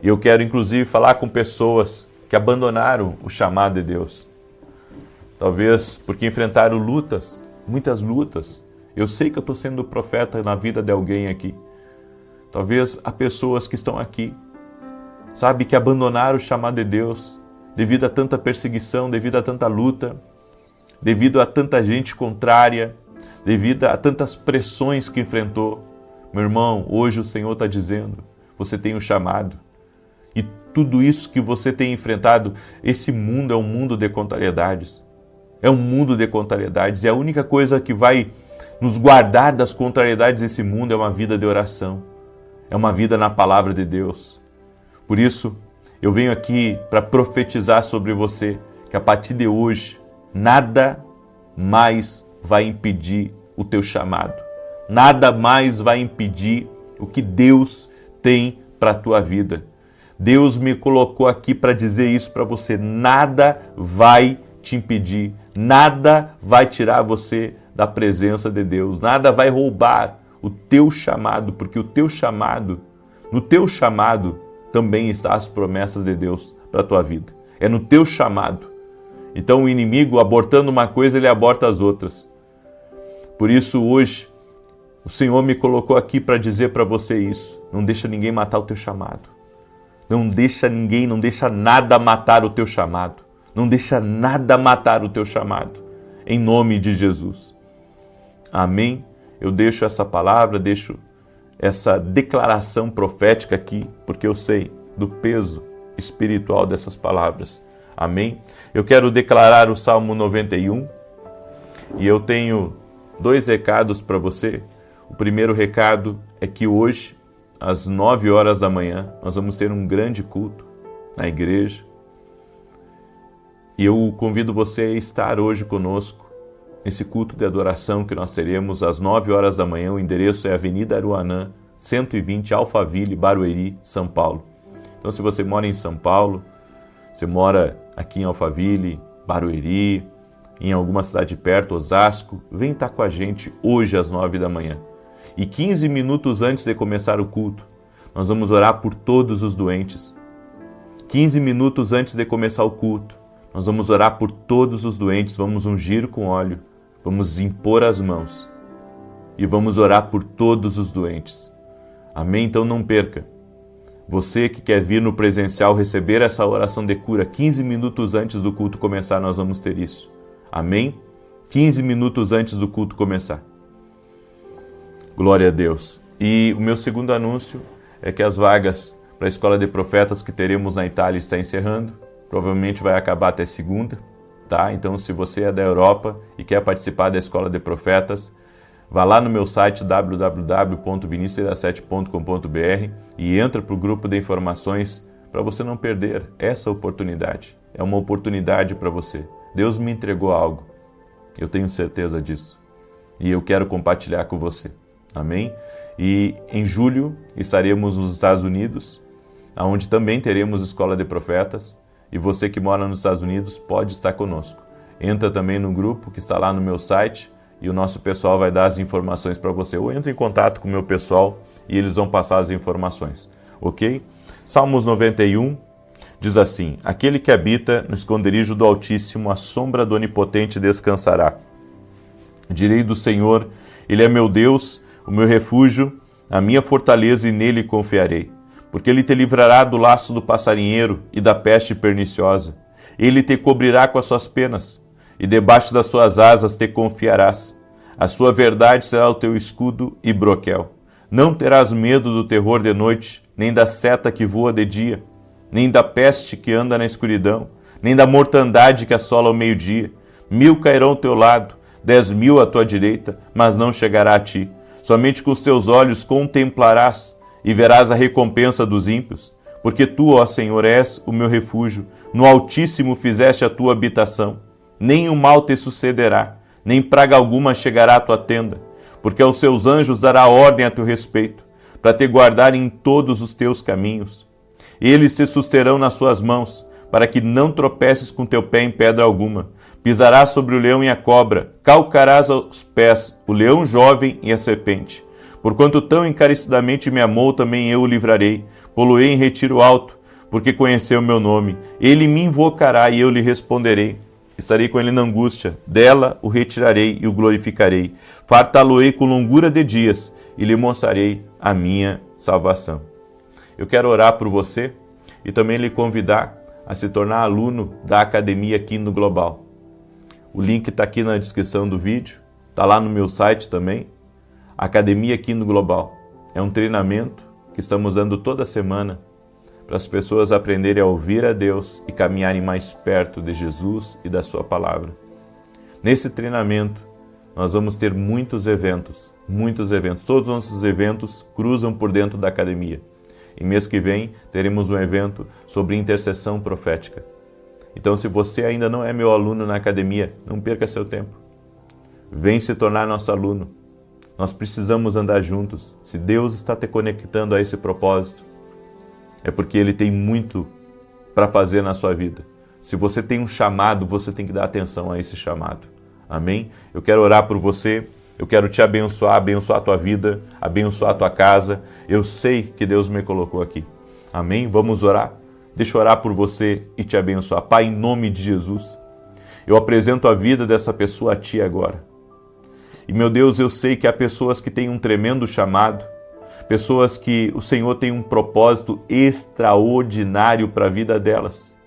A: E eu quero inclusive falar com pessoas que abandonaram o chamado de Deus. Talvez porque enfrentaram lutas, muitas lutas. Eu sei que eu estou sendo profeta na vida de alguém aqui. Talvez há pessoas que estão aqui, sabe, que abandonaram o chamado de Deus devido a tanta perseguição, devido a tanta luta, devido a tanta gente contrária, devido a tantas pressões que enfrentou. Meu irmão, hoje o Senhor está dizendo, você tem um chamado. E tudo isso que você tem enfrentado, esse mundo é um mundo de contrariedades. É um mundo de contrariedades, e a única coisa que vai nos guardar das contrariedades desse mundo é uma vida de oração, é uma vida na palavra de Deus. Por isso, eu venho aqui para profetizar sobre você que a partir de hoje, nada mais vai impedir o teu chamado. Nada mais vai impedir o que Deus tem para a tua vida. Deus me colocou aqui para dizer isso para você. Nada vai te impedir, nada vai tirar você da presença de Deus, nada vai roubar o teu chamado, porque o teu chamado, no teu chamado também está as promessas de Deus para a tua vida. É no teu chamado. Então o inimigo, abortando uma coisa, ele aborta as outras. Por isso hoje, o Senhor me colocou aqui para dizer para você isso. Não deixa ninguém matar o teu chamado. Não deixa ninguém, não deixa nada matar o teu chamado. Não deixa nada matar o teu chamado. Em nome de Jesus. Amém? Eu deixo essa palavra, deixo essa declaração profética aqui, porque eu sei do peso espiritual dessas palavras. Amém? Eu quero declarar o Salmo 91 e eu tenho 2 recados para você. O primeiro recado é que hoje, às 9 horas da manhã, nós vamos ter um grande culto na igreja. E eu convido você a estar hoje conosco nesse culto de adoração que nós teremos às 9 horas da manhã. O endereço é Avenida Aruanã, 120, Alphaville, Barueri, São Paulo. Então, se você mora em São Paulo, você mora aqui em Alphaville, Barueri, em alguma cidade perto, Osasco, vem estar com a gente hoje às 9 da manhã. E 15 minutos antes de começar o culto, nós vamos orar por todos os doentes. 15 minutos antes de começar o culto, nós vamos orar por todos os doentes, vamos ungir com óleo, vamos impor as mãos e vamos orar por todos os doentes. Amém? Então não perca. Você que quer vir no presencial receber essa oração de cura, 15 minutos antes do culto começar, nós vamos ter isso. Amém? 15 minutos antes do culto começar. Glória a Deus. E o meu segundo anúncio é que as vagas para a Escola de Profetas que teremos na Itália está encerrando. Provavelmente vai acabar até segunda, tá? Então, se você é da Europa e quer participar da Escola de Profetas, vá lá no meu site www.vinicius17.com.br e entra para o grupo de informações para você não perder essa oportunidade. É uma oportunidade para você. Deus me entregou algo. Eu tenho certeza disso. E eu quero compartilhar com você. Amém? E em julho estaremos nos Estados Unidos, onde também teremos Escola de Profetas. E você que mora nos Estados Unidos pode estar conosco. Entra também no grupo que está lá no meu site e o nosso pessoal vai dar as informações para você. Ou entra em contato com o meu pessoal e eles vão passar as informações. Ok? Salmos 91 diz assim: aquele que habita no esconderijo do Altíssimo, a sombra do Onipotente descansará. Direi do Senhor, Ele é meu Deus, o meu refúgio, a minha fortaleza, e nele confiarei. Porque ele te livrará do laço do passarinheiro e da peste perniciosa. Ele te cobrirá com as suas penas, e debaixo das suas asas te confiarás. A sua verdade será o teu escudo e broquel. Não terás medo do terror de noite, nem da seta que voa de dia, nem da peste que anda na escuridão, nem da mortandade que assola ao meio-dia. 1000 cairão ao teu lado, 10.000 à tua direita, mas não chegará a ti. Somente com os teus olhos contemplarás e verás a recompensa dos ímpios, porque tu, ó Senhor, és o meu refúgio, no Altíssimo fizeste a tua habitação. Nenhum mal te sucederá, nem praga alguma chegará à tua tenda, porque aos seus anjos dará ordem a teu respeito, para te guardarem em todos os teus caminhos. Eles te susterão nas suas mãos, para que não tropeces com teu pé em pedra alguma. Pisarás sobre o leão e a cobra, calcarás aos pés o leão jovem e a serpente. Porquanto tão encarecidamente me amou, também eu o livrarei. Pô-lo-ei em retiro alto, porque conheceu o meu nome. Ele me invocará e eu lhe responderei. Estarei com ele na angústia, dela o retirarei e o glorificarei. Fartá-lo-ei com longura de dias e lhe mostrarei a minha salvação. Eu quero orar por você e também lhe convidar a se tornar aluno da Academia Quino Global. O link está aqui na descrição do vídeo, está lá no meu site também. Academia Quino Global é um treinamento que estamos dando toda semana para as pessoas aprenderem a ouvir a Deus e caminharem mais perto de Jesus e da sua palavra. Nesse treinamento, nós vamos ter muitos eventos. Todos os nossos eventos cruzam por dentro da academia. E mês que vem, teremos um evento sobre intercessão profética. Então, se você ainda não é meu aluno na academia, não perca seu tempo. Vem se tornar nosso aluno. Nós precisamos andar juntos. Se Deus está te conectando a esse propósito, é porque Ele tem muito para fazer na sua vida. Se você tem um chamado, você tem que dar atenção a esse chamado. Amém? Eu quero orar por você, eu quero te abençoar a tua vida, abençoar a tua casa. Eu sei que Deus me colocou aqui. Amém? Vamos orar? Deixa eu orar por você e te abençoar. Pai, em nome de Jesus, eu apresento a vida dessa pessoa a Ti agora. E, meu Deus, eu sei que há pessoas que têm um tremendo chamado, pessoas que o Senhor tem um propósito extraordinário para a vida delas.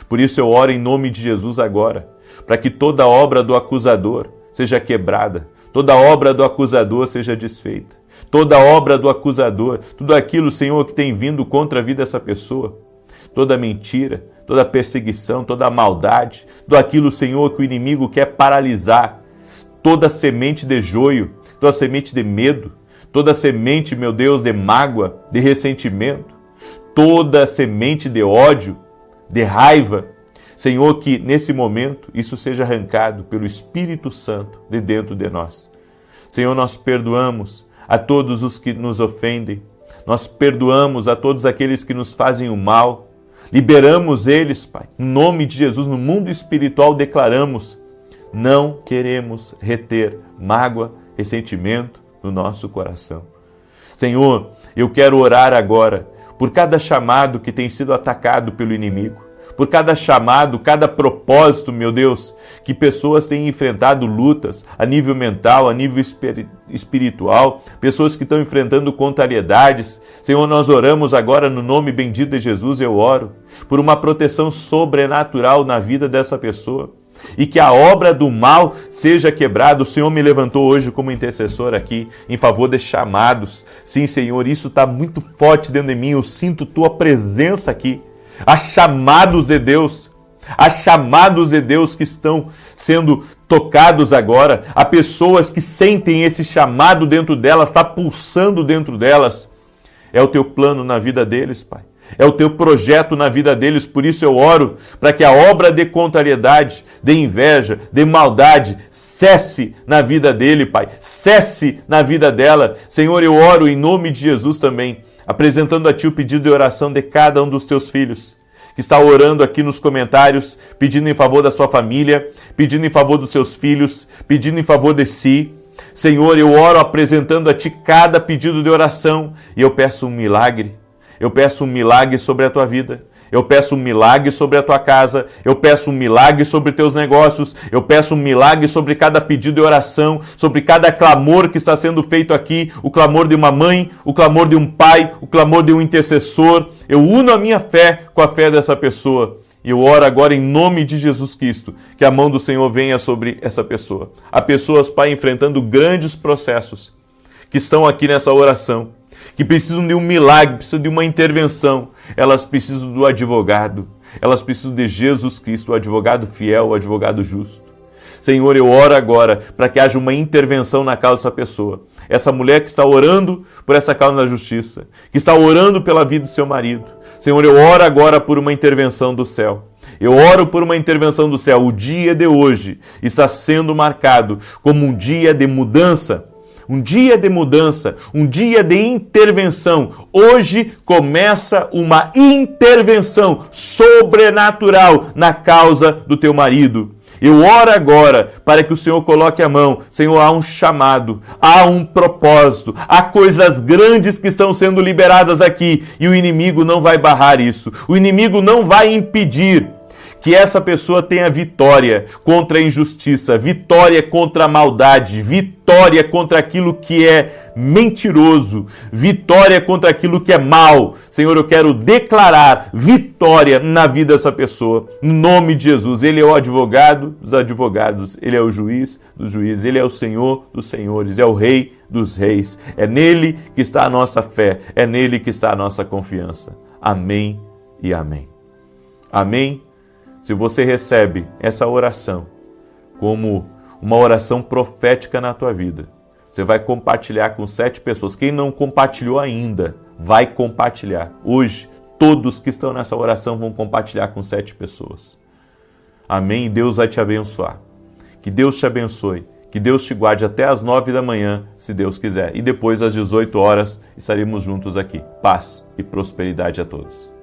A: Por isso eu oro em nome de Jesus agora, para que toda obra do acusador seja quebrada, toda obra do acusador seja desfeita, toda obra do acusador, tudo aquilo, Senhor, que tem vindo contra a vida dessa pessoa, toda mentira, toda perseguição, toda maldade, tudo aquilo, Senhor, que o inimigo quer paralisar, toda semente de joio, toda semente de medo, toda semente, meu Deus, de mágoa, de ressentimento, toda semente de ódio, de raiva, Senhor, que nesse momento isso seja arrancado pelo Espírito Santo de dentro de nós. Senhor, nós perdoamos a todos os que nos ofendem, nós perdoamos a todos aqueles que nos fazem o mal, liberamos eles, Pai. Em nome de Jesus, no mundo espiritual declaramos: não queremos reter mágoa, ressentimento no nosso coração. Senhor, eu quero orar agora por cada chamado que tem sido atacado pelo inimigo, por cada chamado, cada propósito, meu Deus, que pessoas têm enfrentado lutas a nível mental, a nível espiritual, pessoas que estão enfrentando contrariedades. Senhor, nós oramos agora no nome bendito de Jesus, eu oro por uma proteção sobrenatural na vida dessa pessoa. E que a obra do mal seja quebrada. O Senhor me levantou hoje como intercessor aqui, em favor de chamados. Sim, Senhor, isso está muito forte dentro de mim. Eu sinto Tua presença aqui. Há chamados de Deus. Há chamados de Deus que estão sendo tocados agora. Há pessoas que sentem esse chamado dentro delas, está pulsando dentro delas. É o Teu plano na vida deles, Pai. É o Teu projeto na vida deles, por isso eu oro para que a obra de contrariedade, de inveja, de maldade, cesse na vida dele, Pai. Cesse na vida dela. Senhor, eu oro em nome de Jesus também, apresentando a Ti o pedido de oração de cada um dos Teus filhos, que está orando aqui nos comentários, pedindo em favor da sua família, pedindo em favor dos seus filhos, pedindo em favor de si. Senhor, eu oro apresentando a Ti cada pedido de oração e eu peço um milagre. Eu peço um milagre sobre a tua vida. Eu peço um milagre sobre a tua casa. Eu peço um milagre sobre teus negócios. Eu peço um milagre sobre cada pedido de oração, sobre cada clamor que está sendo feito aqui. O clamor de uma mãe, o clamor de um pai, o clamor de um intercessor. Eu uno a minha fé com a fé dessa pessoa. E eu oro agora em nome de Jesus Cristo, que a mão do Senhor venha sobre essa pessoa. Há pessoas, Pai, enfrentando grandes processos que estão aqui nessa oração, que precisam de um milagre, precisam de uma intervenção. Elas precisam do advogado, elas precisam de Jesus Cristo, o advogado fiel, o advogado justo. Senhor, eu oro agora para que haja uma intervenção na causa dessa pessoa. Essa mulher que está orando por essa causa da justiça, que está orando pela vida do seu marido. Senhor, eu oro agora por uma intervenção do céu. Eu oro por uma intervenção do céu. O dia de hoje está sendo marcado como um dia de mudança. Um dia de mudança, um dia de intervenção. Hoje começa uma intervenção sobrenatural na causa do teu marido. Eu oro agora para que o Senhor coloque a mão. Senhor, há um chamado, há um propósito, há coisas grandes que estão sendo liberadas aqui e o inimigo não vai barrar isso. O inimigo não vai impedir que essa pessoa tenha vitória contra a injustiça, vitória contra a maldade, vitória contra aquilo que é mentiroso, vitória contra aquilo que é mal. Senhor, eu quero declarar vitória na vida dessa pessoa, em nome de Jesus. Ele é o advogado dos advogados, Ele é o juiz dos juízes, Ele é o Senhor dos senhores, é o Rei dos reis. É nele que está a nossa fé, é nele que está a nossa confiança. Amém e amém. Amém. Se você recebe essa oração, como uma oração profética na tua vida. Você vai compartilhar com 7 pessoas. Quem não compartilhou ainda, vai compartilhar. Hoje, todos que estão nessa oração vão compartilhar com 7 pessoas. Amém? E Deus vai te abençoar. Que Deus te abençoe. Que Deus te guarde até às 9 da manhã, se Deus quiser. E depois, às 18 horas, estaremos juntos aqui. Paz e prosperidade a todos.